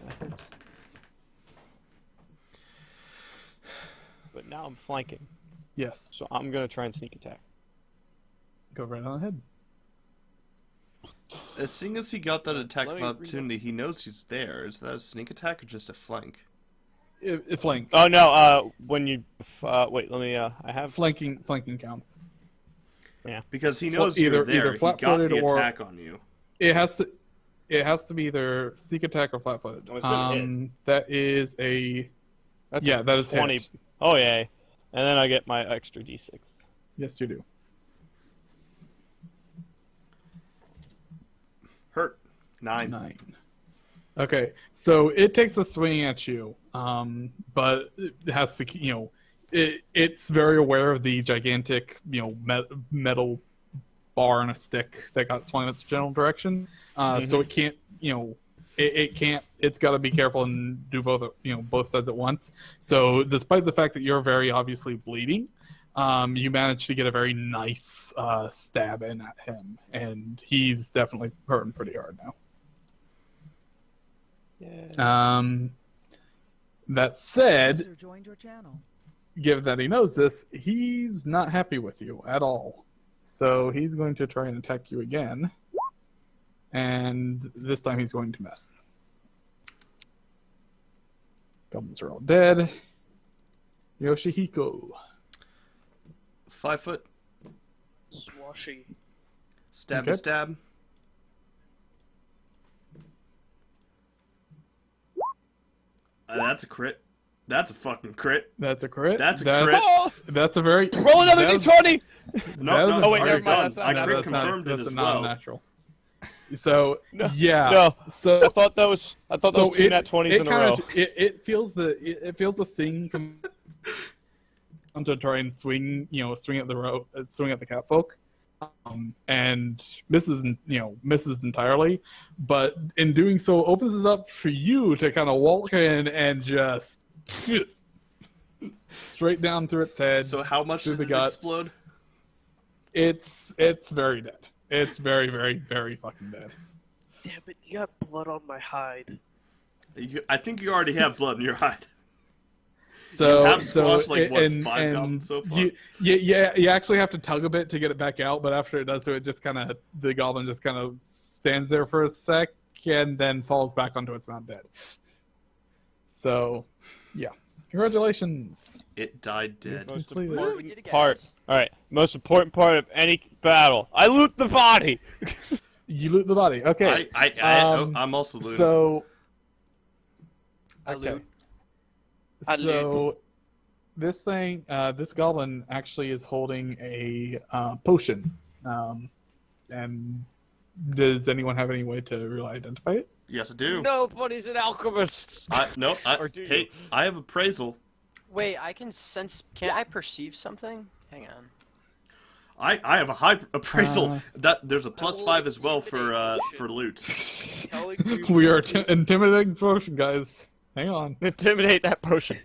But now I'm flanking,
Yes.
so I'm gonna try and sneak attack.
Go right on ahead.
As soon as he got that attack
Let
of
me
opportunity, he knows he's there. Is that a sneak attack or just a flank?
Flank.
Oh no. When you wait, let me. I have.
Flanking counts.
Because he knows
either-
you're there.
either
He got
flat-footed
the
or-
attack on you.
It has to be either sneak attack or flat-footed.
Oh, it's gonna hit.
That is a
That's
yeah,
a
that is
20.
hit.
Oh yeah. And then I get my extra d6.
Yes, you do.
Hurt. 9.
9. Okay, so it takes a swing at you, but it has to, it's very aware of the gigantic, metal bar and a stick that got swung in its general direction. So it can't, it can't. It's got to be careful and do both, both sides at once. So despite the fact that you're very obviously bleeding, you manage to get a very nice stab in at him, and he's definitely hurting pretty hard now.
Yeah.
That said,
User joined your channel.
given that he knows this, he's not happy with you at all. So he's going to try and attack you again. And this time he's going to miss. Goblins are all dead. Yoshihiko.
5 foot.
Swashy.
Stab
Okay.
to stab. That's a crit. That's a fucking crit.
That's a crit.
That's a crit.
Oh!
That's a very...
Roll another
that was-
d20.
No,
that was
no,
a
it's
Oh, wait,
already
never mind,
done.
that's not-
I
no,
crit
that's not-
confirmed it
that's
as
a
well.
non-natural. So,
No.
yeah.
No.
So,
I thought that was 2 nat 20s in a row.
It feels the sting come to try and swing at the swing at the catfolk, and misses entirely. But in doing so, opens it up for you to kind of walk in and just straight down through its head.
So how much
through
did
the
it
guts.
explode?
It's very dead. It's very, very, very fucking dead.
Damn it, you got blood on my hide.
I think you already have blood in your hide.
So,
have
so
squashed, like, what,
and,
5
and
goblins so far?
you actually have to tug a bit to get it back out, but after it does so, it just kind of, the goblin just kind of stands there for a sec and then falls back onto its mount dead. So, yeah. Congratulations.
It died dead.
Most
Completely.
important
We did it,
part.
guys.
All right. Most important part of any battle. I loot the body.
You loot the body. Okay.
I'm also looting.
So,
I
okay.
loot.
So this thing, this goblin actually is holding a potion. And does anyone have any way to really identify it?
Yes, I do.
Nobody's an alchemist.
Or
do you?
Hey, I have appraisal.
Wait, I can sense. Can I perceive something? Hang on.
I have a high appraisal. That there's a plus
will
5 as well for
intimidate
loot.
Telling you
We are intimidating potion, guys. Hang on.
Intimidate that potion.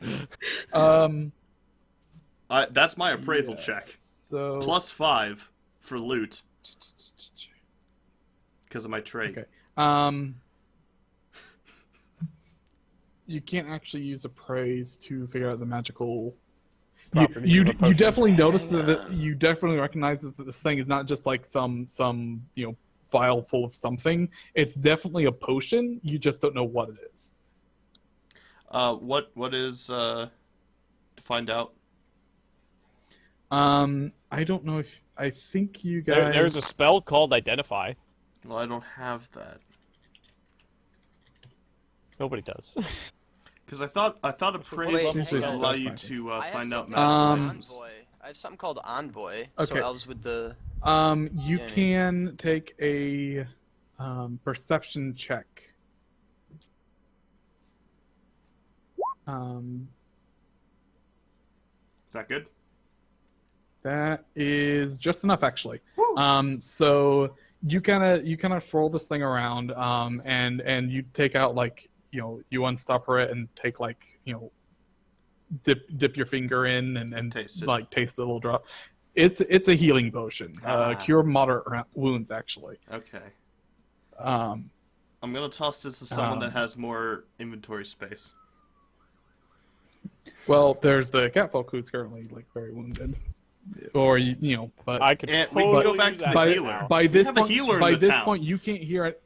That's my appraisal
Yeah,
check.
So
Plus 5 for loot because of my trait.
Okay. You can't actually use appraise to figure out the magical.
Properties
You
of a potion.
definitely notice
Hang
that
on.
you definitely recognize that this thing is not just like some vial full of something. It's definitely a potion. You just don't know what it is.
What is to find out?
I don't know if I think you guys.
There's a spell called Identify.
Well, I don't have that
Nobody does.
because I thought appraisal
Wait,
would
hang on.
allow you to
I have
find out
something
magical
called
items.
Envoy. I have something called Envoy.
Okay.
So elves with the.
You
Yeah.
can take a perception check.
Is that good?
That is just enough, actually. So you kind of roll this thing around, and you take out you unstopper it and take dip your finger in and
Taste it.
taste the little drop. It's a healing potion. Cure moderate wounds, actually.
Okay.
Um,
I'm gonna toss this to someone that has more inventory space.
well, there's the catfolk who's currently very wounded, or but
I could
And we can
totally
go back
use
to
that
the
right
healer.
now.
by this
have a
point,
healer in
by
the
this
town.
point, you can't hear it.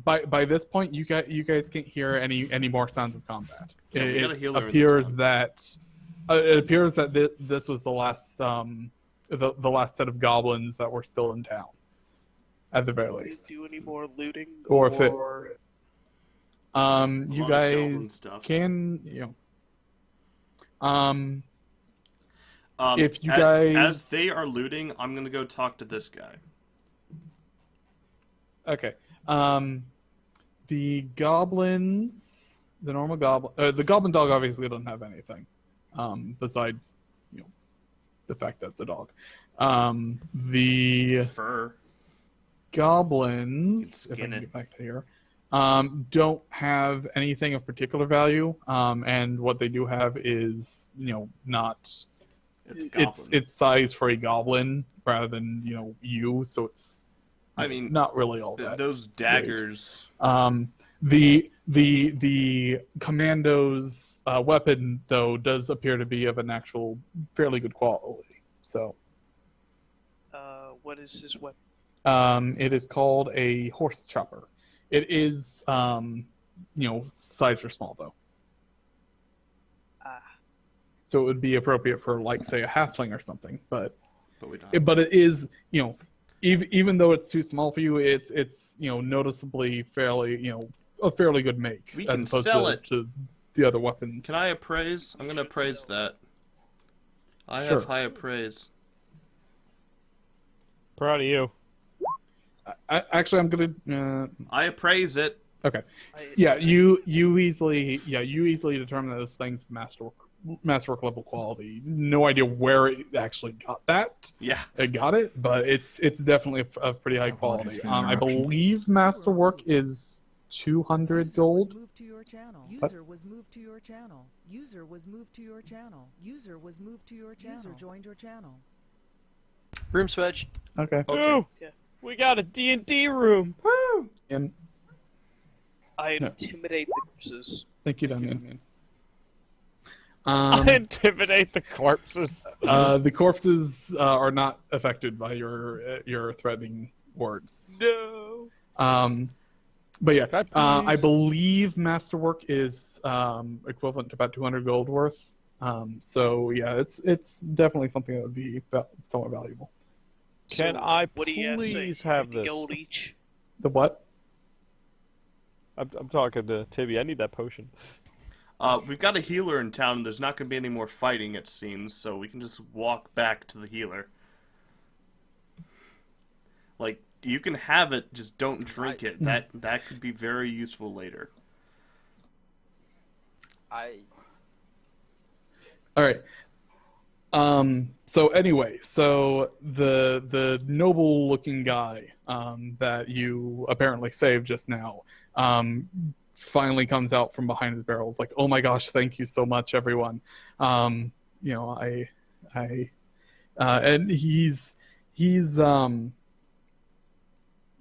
By this point, you guys can't hear any more sounds of combat.
Yeah, we got a
It
healer in the
appears
town.
that this was the last the last set of goblins that were still in town, at the very
Please
least.
do any more looting
Or if it-
or
You
lot of goblin
guys
stuff.
can if you
as
guys
they are looting, I'm gonna go talk to this guy.
Okay. The goblins, the normal goblin, the goblin dog obviously doesn't have anything, besides, the fact that it's a dog. The
Fur.
goblins,
You
if
can
I
skin
can
it.
get back to here, don't have anything of particular value, and what they do have is, not.
It's a goblin.
It's size for a goblin rather than you, so it's.
I mean,
not really all that.
those daggers.
The commando's weapon, though, does appear to be of an actual fairly good quality. So,
what is his weapon?
it is called a horse chopper. It is, size for small, though.
Ah,
So it would be appropriate for, say, a halfling or something. But
But we don't.
but it is, even though it's too small for you, it's noticeably fairly, a fairly good make.
We
as
can
opposed
sell
to,
it.
to the other weapons.
Can I appraise? I'm gonna appraise that. I
Sure.
have high appraise.
Proud of you.
Actually, I'm gonna.
I appraise it.
Okay.
I-
Yeah, you easily determine that this thing's masterwork level quality. No idea where it actually got that.
Yeah.
It got it, but it's definitely of pretty high quality. I believe masterwork is 200 gold.
Moved to your channel.
What?
User was moved to your channel. User was moved to your channel. User was moved to your channel. User joined your channel.
Room switch.
Okay.
Ooh,
Yeah.
we got a D&D room.
Woo!
And
I
No.
intimidate the corpses.
thank you, Damian.
I intimidate the corpses.
The corpses are not affected by your threatening words.
No.
But yeah,
Can
I
please-
believe masterwork is equivalent to about 200 gold worth. So yeah, it's definitely something that would be somewhat valuable.
Can
So,
I
what do you guys say?
please have
50
this?
gold each.
The what?
I'm talking to Tibby. I need that potion.
We've got a healer in town, and there's not going to be any more fighting, it seems, so we can just walk back to the healer. Like, you can have it, just don't drink it. That could be very useful later.
All right. So anyway, so the noble looking guy that you apparently saved just now finally comes out from behind his barrels like, oh my gosh, thank you so much, everyone. You know, and he's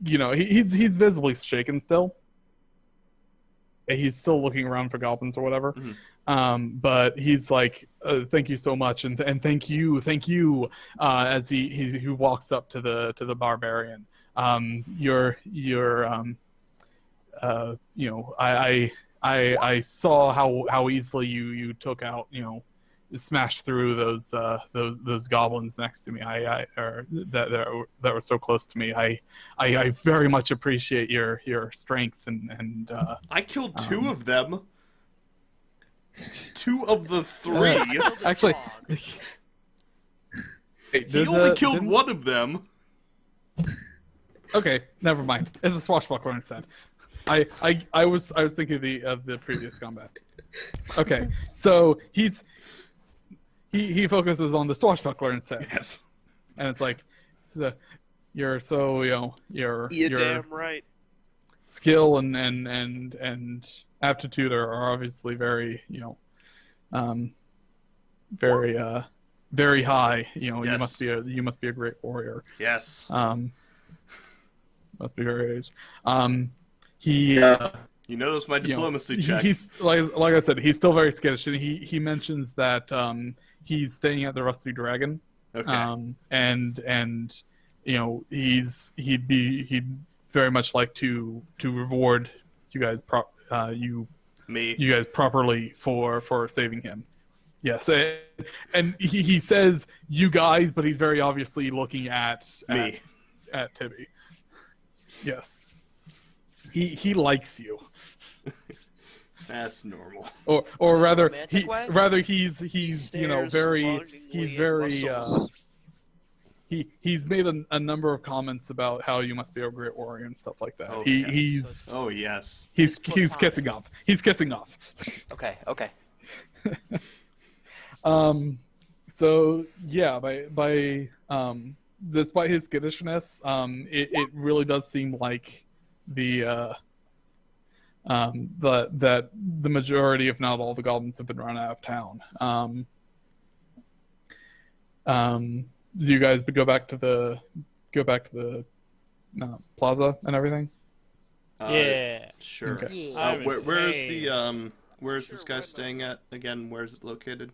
you know, he's visibly shaken still. He's still looking around for goblins or whatever.
Mm-hmm.
But he's like, thank you so much, and thank you, as he walks up to the barbarian. You know, I saw how easily you took out, you know, smashed through those goblins next to me. Or that were so close to me. I very much appreciate your strength and
I killed 2 of them. 2 of the 3.
Actually,
He only killed 1 of them.
Okay, never mind. It's a swashbuckler instead. I was thinking of the previous combat. Okay, so he focuses on the swashbuckler instead.
Yes.
And it's like, you're so, you know,
You're
your
damn right.
skill and aptitude are obviously very, you know, very high. You know,
Yes.
you must be a great warrior.
Yes.
Must be very he
You know that's my diplomacy check.
He's like I said, he's still very skittish, and he mentions that he's staying at the Rusty Dragon.
Okay.
And you know, he'd very much like to reward you guys you guys properly for saving him. Yes, and he says you guys, but he's very obviously looking at
Me.
at Tibby. Yes. He likes you.
That's normal.
Or rather
romantic way?
he's you know, he's very he's made a number of comments about how you must be a great warrior and stuff like that.
Oh,
He's
Oh yes.
he's
platonic.
kissing up. He's kissing up.
Okay.
So yeah, by despite his skittishness, it really does seem like that the majority, if not all, the goblins have been run out of town. Do you guys go back to the plaza and everything?
Yeah.
Sure.
Okay.
Yeah.
Where's this guy staying at again? Where's it located?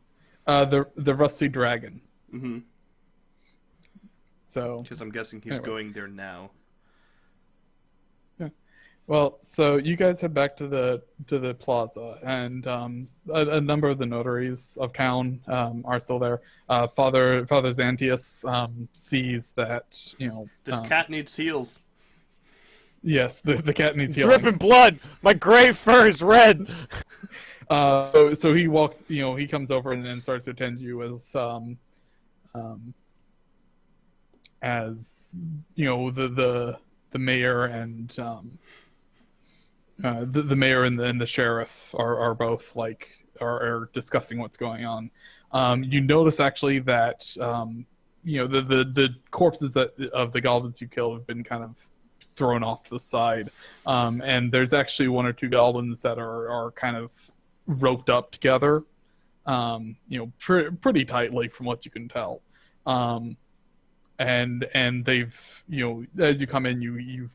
The Rusty Dragon.
Mm-hmm.
So
Because I'm guessing he's
Anyway.
going there now.
well, so you guys head back to the plaza, and a number of the notaries of town are still there. Father Xantius sees that, you know,
This cat needs heals.
yes, the cat needs healing.
Dripping blood. My gray fur is red.
So he walks, you know, he comes over and then starts to attend you as you know, the mayor and the mayor and the sheriff are both like are discussing what's going on. You notice actually that you know, the corpses of the goblins you killed have been kind of thrown off to the side, and there's actually 1 or 2 goblins that are kind of roped up together, you know, pretty tightly from what you can tell. And they've, you know, as you come in, you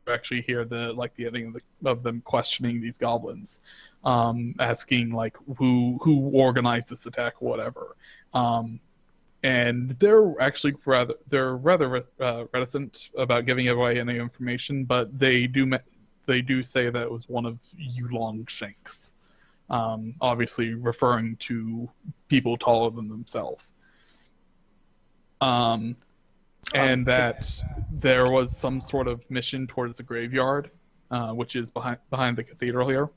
actually hear the ending of them questioning these goblins, asking like who organized this attack, whatever. And they're actually rather reticent about giving away any information, but they do say that it was one of Yulong Shanks, obviously referring to people taller than themselves. And that there was some sort of mission towards the graveyard, which is behind the cathedral here.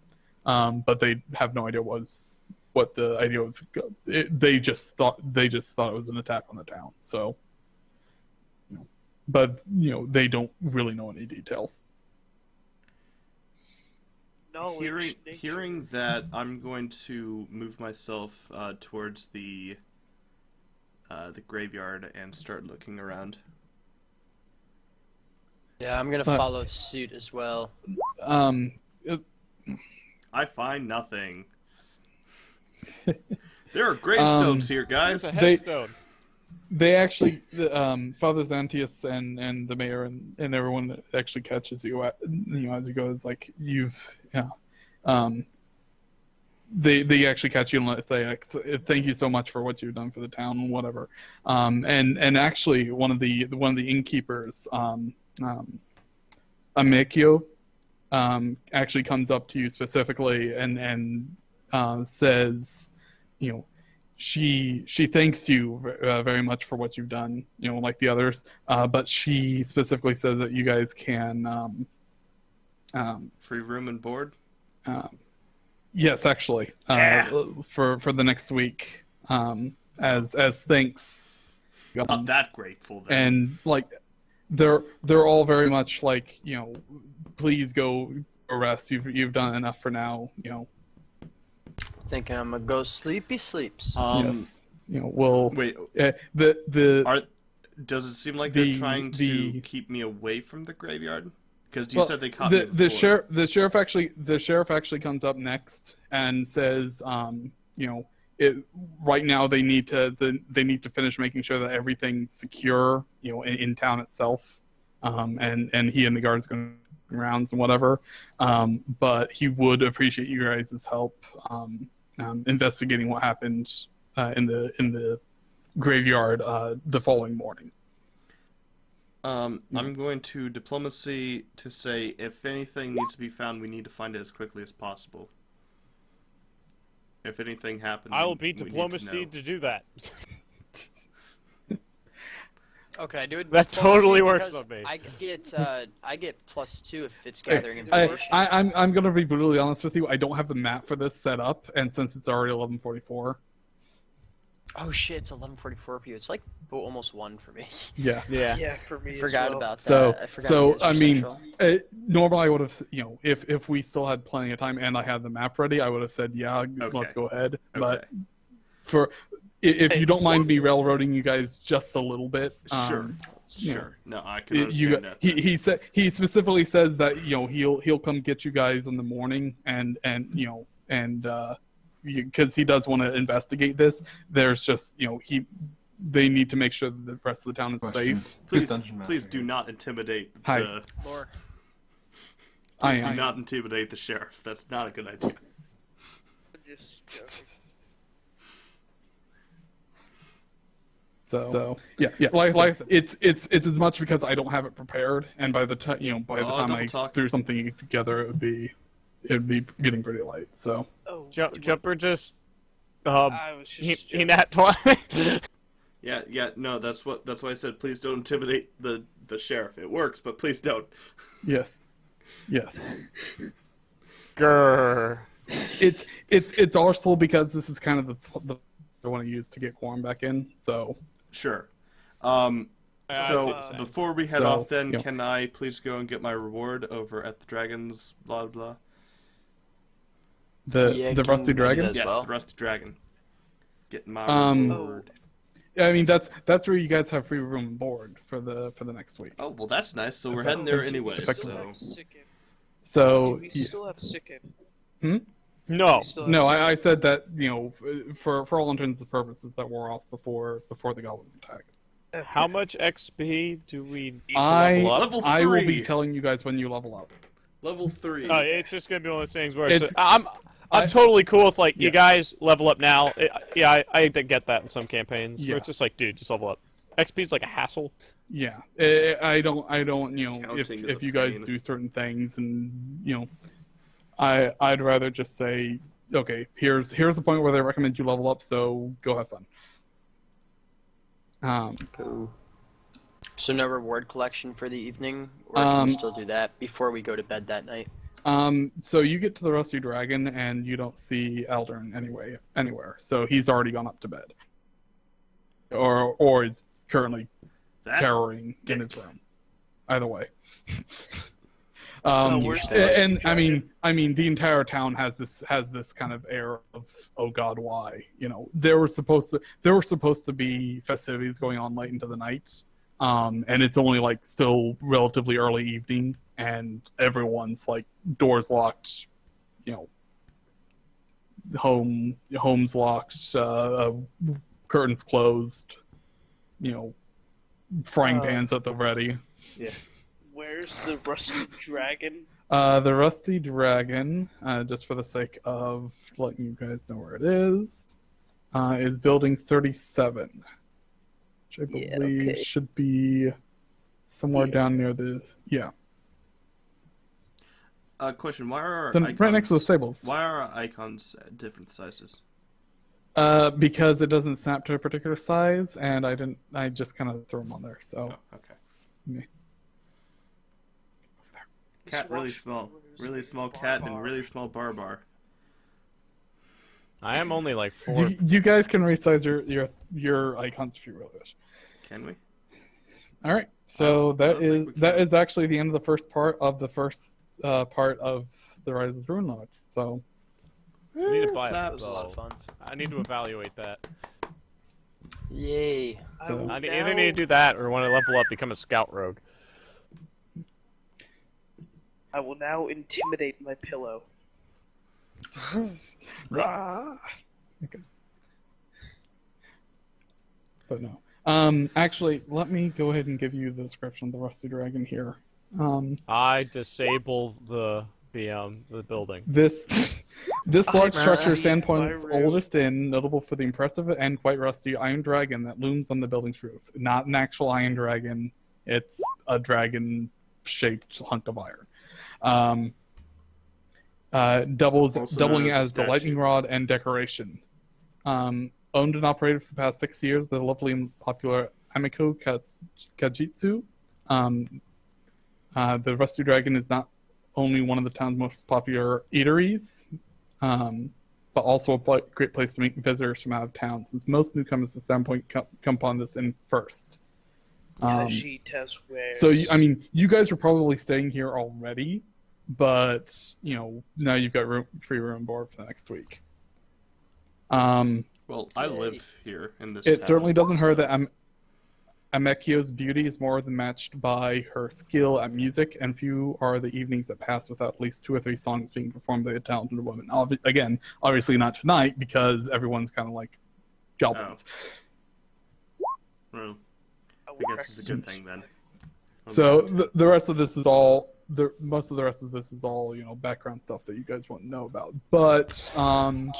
but they have no idea what the idea was. They just thought it was an attack on the town. So, but they don't really know any details.
Knowledge,
Hearing that, I'm going to move myself towards the graveyard and start looking around.
Yeah, I'm gonna follow suit as well.
I find nothing. There are gravestones here, guys.
There's a headstone.
They actually, Father Xantius and the mayor and everyone actually catches you as you go. It's like they actually catch you and say, like, thank you so much for what you've done for the town and whatever. And actually one of the innkeepers, Amikio, actually comes up to you specifically and says, she thanks you very much for what you've done, like the others, but she specifically says that you guys can
Free room and board?
yes, actually, for the next week, as thanks.
Not that grateful then.
And like they're all very much like, please go rest. You've done enough for now.
Thinking I'm gonna go sleepy sleeps.
Yes. We'll
Wait. Does it seem like they're trying to keep me away from the graveyard? Because you said they caught me before.
The sheriff actually comes up next and says, right now they need to finish making sure that everything's secure, in town itself, and he and the guards going rounds and whatever, but he would appreciate you guys' help investigating what happened in the graveyard the following morning.
I'm going to diplomacy to say if anything needs to be found, we need to find it as quickly as possible. If anything happens,
I will be
we need to
diplomacy
know.
to do that.
Oh, can I do it?
That
diplomacy?
totally works
Because
on me.
I get +2 if it's gathering
I,
information.
I'm gonna be brutally honest with you. I don't have the map for this set up, and since it's already 11:44.
Oh shit, it's 11:44 for you. It's like almost 1 for me.
Yeah.
Yeah, for me
Forgot
as well.
about that.
So,
I forgot you guys were central.
normally I would have, if we still had plenty of time and I had the map ready, I would have said, let's go ahead. But if you don't mind me railroading you guys just a little bit,
Sure. No, I can understand that.
He specifically says that he'll come get you guys in the morning and because he does want to investigate this. There's just they need to make sure that the rest of the town is safe.
Please do not intimidate
Hi.
Lore.
Please do not intimidate the sheriff. That's not a good idea.
Just joking.
So yeah. Like I said, it's as much because I don't have it prepared, and by the time I threw something together, it'd be getting pretty late. So
Jumper just
I was just
he nat 20.
Yeah, no, that's why I said please don't intimidate the sheriff. It works, but please don't.
yes.
Grr.
It's artful because this is kind of the I want to use to get quorum back in. So
Sure.
I
So before we head off, then,
yeah.
can I please go and get my reward over at the Dragons? Blah blah.
the Rusty Dragon.
As
Yes,
well.
the Rusty Dragon. Getting my reward.
I mean that's where you guys have free room and board for the next week.
Oh well, that's nice. So we're heading there anyway. So
So
Do we still have Sicken?
No.
no, I said that for all intents and purposes that we're off before the goblin attacks.
How much XP do we need to
I
level up?
Level
I will
3.
be telling you guys when you level up.
Level 3.
It's just gonna be one of those things where
It's-
I'm totally cool with you
Yeah.
guys level up now. I get that in some campaigns. Where
Yeah.
it's just like, dude, just level up. XP is like a hassle.
Yeah, I don't
Counting is
if
a
you guys
pain.
do certain things and I'd rather just say, okay, here's the point where they recommend you level up, so go have fun.
So no reward collection for the evening, or can we
Um,
still do that before we go to bed that night?
So you get to the Rusty Dragon and you don't see Eldrin anywhere. So he's already gone up to bed, or is currently
That
cowering
dick.
in his room. Either way.
where's the Rusty
And
Dragon?
I mean, the entire town has this kind of air of, oh God, why? You know, there were supposed to be festivities going on late into the night, and it's only like still relatively early evening, and everyone's like doors locked, you know, homes locked, curtains closed, you know, frying pans at the ready.
Yeah.
Where's the Rusty Dragon?
The Rusty Dragon, just for the sake of letting you guys know where it is building 37, which I
Yeah,
believe
okay.
should be somewhere down near the
Question: Why are our
Then
icons,
right next to the stables.
Why are our icons at different sizes?
Because it doesn't snap to a particular size, and I just kind of threw them on there. So
Oh, okay.
yeah.
Cat really small cat and really small barbar.
I am only like 4.
You guys can resize your icons if you really wish.
Can we?
All right, so
I don't think we
that
can.
is actually the end of the first part of the Rise of Runelords. So
I need to buy it.
Claps.
That was a lot of fun.
I need to evaluate that.
Yay.
So-
I either need to do that or when I level up, become a scout rogue.
I will now intimidate my pillow.
Rah. Okay. But no. Actually, let me go ahead and give you the description of the Rusty Dragon here.
I disable the building.
This large structure,
Rusty,
Sandpoint's
my room.
oldest inn, notable for the impressive and quite rusty iron dragon that looms on the building's roof. Not an actual iron dragon; it's a dragon-shaped hunk of iron. Doubling
known as a
as the lightning
statue.
rod and decoration. Owned and operated for the past 6 years, the lovely and popular Amiko Kajitsu. The Rusty Dragon is not only one of the town's most popular eateries, but also a great place to meet visitors from out of town, since most newcomers to Sandpoint come upon this inn first.
Kajitas wears.
So, I mean, you guys are probably staying here already, but, you know, now you've got free room and board for the next week.
Well, I live here in this
It
town,
certainly doesn't hurt
so-
that Amekio's beauty is more than matched by her skill at music, and few are the evenings that pass without at least 2 or 3 songs being performed by a talented woman. Again, obviously not tonight, because everyone's kind of like goblins.
Well,
I will
I guess it's a good thing then.
So the rest of this is all most of the rest of this is all, you know, background stuff that you guys won't know about. But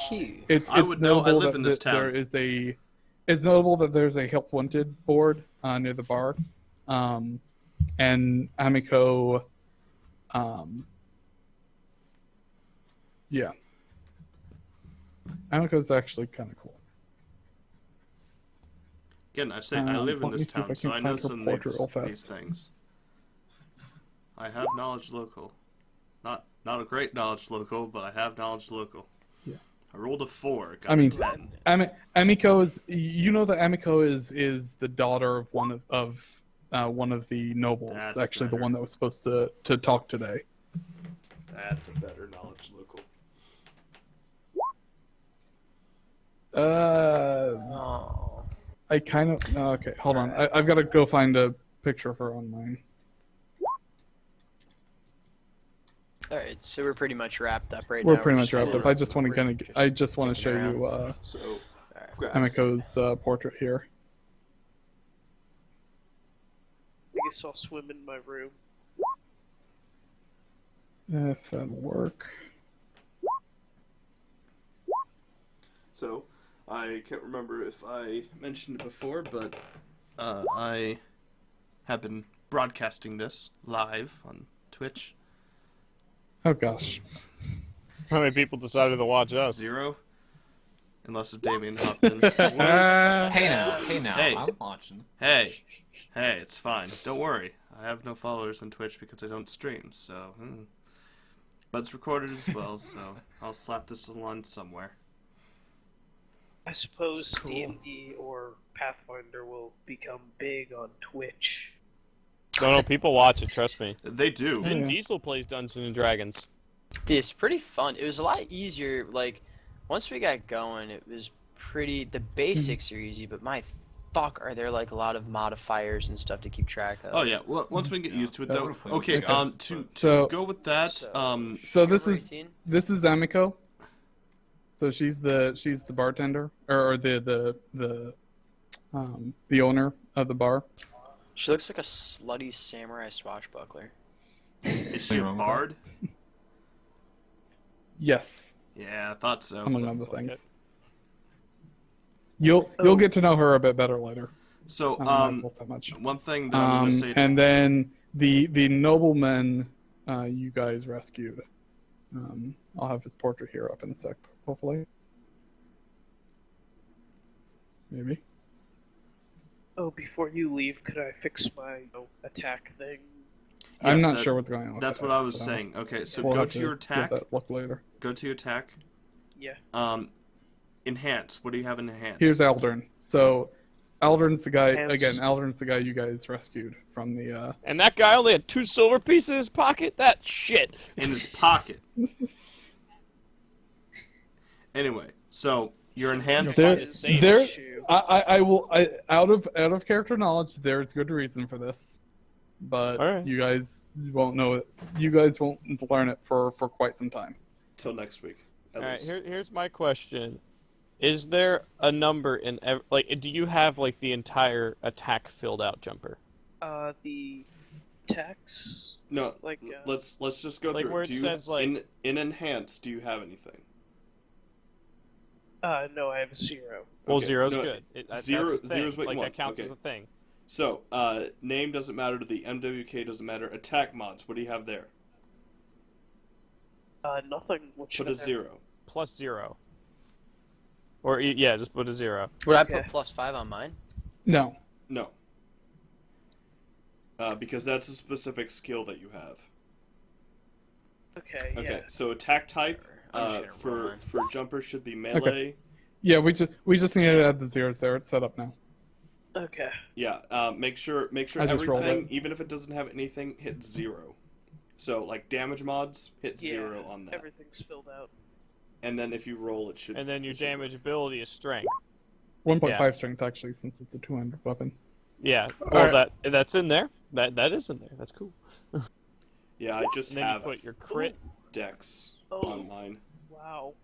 Cute.
it's
I would know. I
notable
live
that
in this town.
it's notable that there's a help wanted board near the bar, and Amiko, yeah, Amiko's actually kind of cool.
Again, I say I live in
let me
this
see if I
town, so
can
I know
find her
some of
portrait real
these
fast.
things. I have knowledge local. Not a great knowledge local, but I have knowledge local.
Yeah.
I rolled a 4. Got
I mean,
a 10.
Amiko is, you know, that Amiko is the daughter of one of the nobles.
That's
Actually, the
better.
one that was supposed to talk today.
That's a better knowledge local.
Oh.
I kind of okay. Hold on, I've got to go find a picture of her on mine.
Alright, so we're pretty much wrapped up right now.
We're pretty much
just
wrapped
gonna-
up. I just want to
we're
I just want to show
kicking
you
So,
Alright.
grabs.
Amiko's portrait here.
I guess I'll swim in my room.
If that'll work.
So, I can't remember if I mentioned it before, but I have been broadcasting this live on Twitch.
Oh gosh.
How many people decided to watch us?
0. Unless it's Damien Hoffman.
Hey now,
Hey.
I'm watching.
Hey, it's fine. Don't worry. I have no followers on Twitch because I don't stream, so... But it's recorded as well, so I'll slap this on somewhere.
I suppose D&D or Pathfinder will become big on Twitch.
No, people watch it, trust me.
They do.
Vin
Yeah.
Diesel plays Dungeons and Dragons.
Dude, it's pretty fun. It was a lot easier. Like, once we got going, it was pretty. The basics are easy, but my fuck, are there like a lot of modifiers and stuff to keep track of?
Oh yeah. Well, once we get used to it, though.
Hopefully we
Okay.
can get
To
So-
go with that.
So this
Number
is
18?
Amiko. So she's the bartender or the owner of the bar.
She looks like a slutty samurai swashbuckler.
Is she a
Anything wrong with
bard?
Yes,
Yeah, I thought so.
among other
like
things.
it.
You'll get to know her a bit better later.
So
I don't know so much.
one thing that I'm gonna say.
And then the nobleman you guys rescued. I'll have his portrait here up in a sec, hopefully. Maybe.
Oh, before you leave, could I fix my attack thing?
I'm
Yes,
not
that-
sure what's going on with
That's
that,
what I was
so
saying. Okay, so
we'll
go
have
to your
get
attack.
that look later.
Go to your attack.
Yeah.
Enhance. What do you have in enhance?
Here's Aldrin. So Aldrin's the guy
Hands.
again. Aldrin's the guy you guys rescued from the.
And that guy only had 2 silver pieces in his pocket? That's shit.
in his pocket. Anyway, so your enhanced.
There,
insane
there.
issue.
I will. Out of character knowledge, there's good reason for this, but
Alright.
you guys won't know it. You guys won't learn it for quite some time.
Till next week. At
Alright,
least.
here's my question. Is there a number in do you have like the entire attack filled out, Jumper?
The attacks.
No,
Like,
let's just go
like
through.
where
it.
it
Do you
says, like-
in enhance? Do you have anything?
No, I have a 0.
Well,
Okay,
zero's
no,
good. That's
zero-
a thing.
zero's what you
like
want,
that counts
okay.
as a thing.
So, name doesn't matter to the MWK doesn't matter. Attack mods. What do you have there?
Nothing. What should
Put a
I have?
0.
Plus 0. Or yeah, just put a 0.
Would I
Okay.
put +5 on mine?
No.
No. Because that's a specific skill that you have.
Okay,
Okay,
yeah.
so attack type
I'm just gonna roll mine.
for jumper should be melee.
Yeah, we just need to add the zeros there. It's set up now.
Okay.
Yeah, make sure
I just rolled
everything,
it.
even if it doesn't have anything, hit 0. So like damage mods, hit
Yeah,
0 on that.
Everything's filled out.
And then if you roll, it should.
And then your
it should
damage ability is strength.
1.5
Yeah.
strength actually, since it's a two-handed weapon.
Yeah. Well,
Alright.
that's in there. That is in there. That's cool.
work. Yeah, I just
And then you
have
put your crit.
dex
Oh.
on mine.
Wow.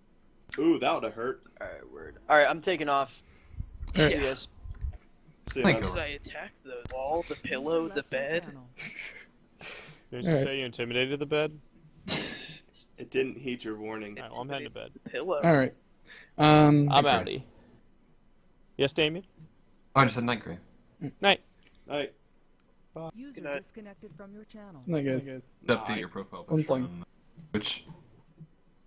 Ooh, that would have hurt.
Alright, word. Alright, I'm taking off.
Alright.
See you guys.
See,
Thank
How
you.
did I attack? The wall, the
User
pillow,
left
the
your
bed?
channel.
Didn't you
Alright.
say you intimidated the bed?
it didn't heed your warning.
Alright, well, I'm heading to bed.
The pillow.
All right.
I'm
Okay.
outie. Yes, Damien?
Oh, I just said night gray.
Night.
Alright,
User
Good night.
disconnected from your channel.
Night, guys.
Update your profile
One
picture
thing.
on which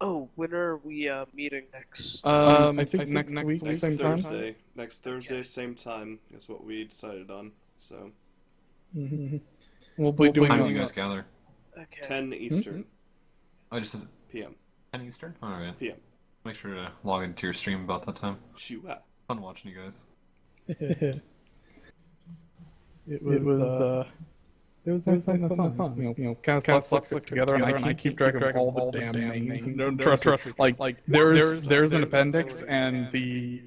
Oh, when are we meeting next?
I think next week,
next
same time.
Thursday. Next Thursday, same time is what we decided on. So
Mhm. We'll be doing
time
it
do you
on
guys gather?
Okay.
10 Eastern
Oh, just said
PM.
10 Eastern? Alright.
PM.
Make sure to log into your stream about that time.
Shua.
Fun watching you guys.
It was nice fun. You know, kind of slap together, and I keep track of all the damn names. And trust me, like there's an appendix, and the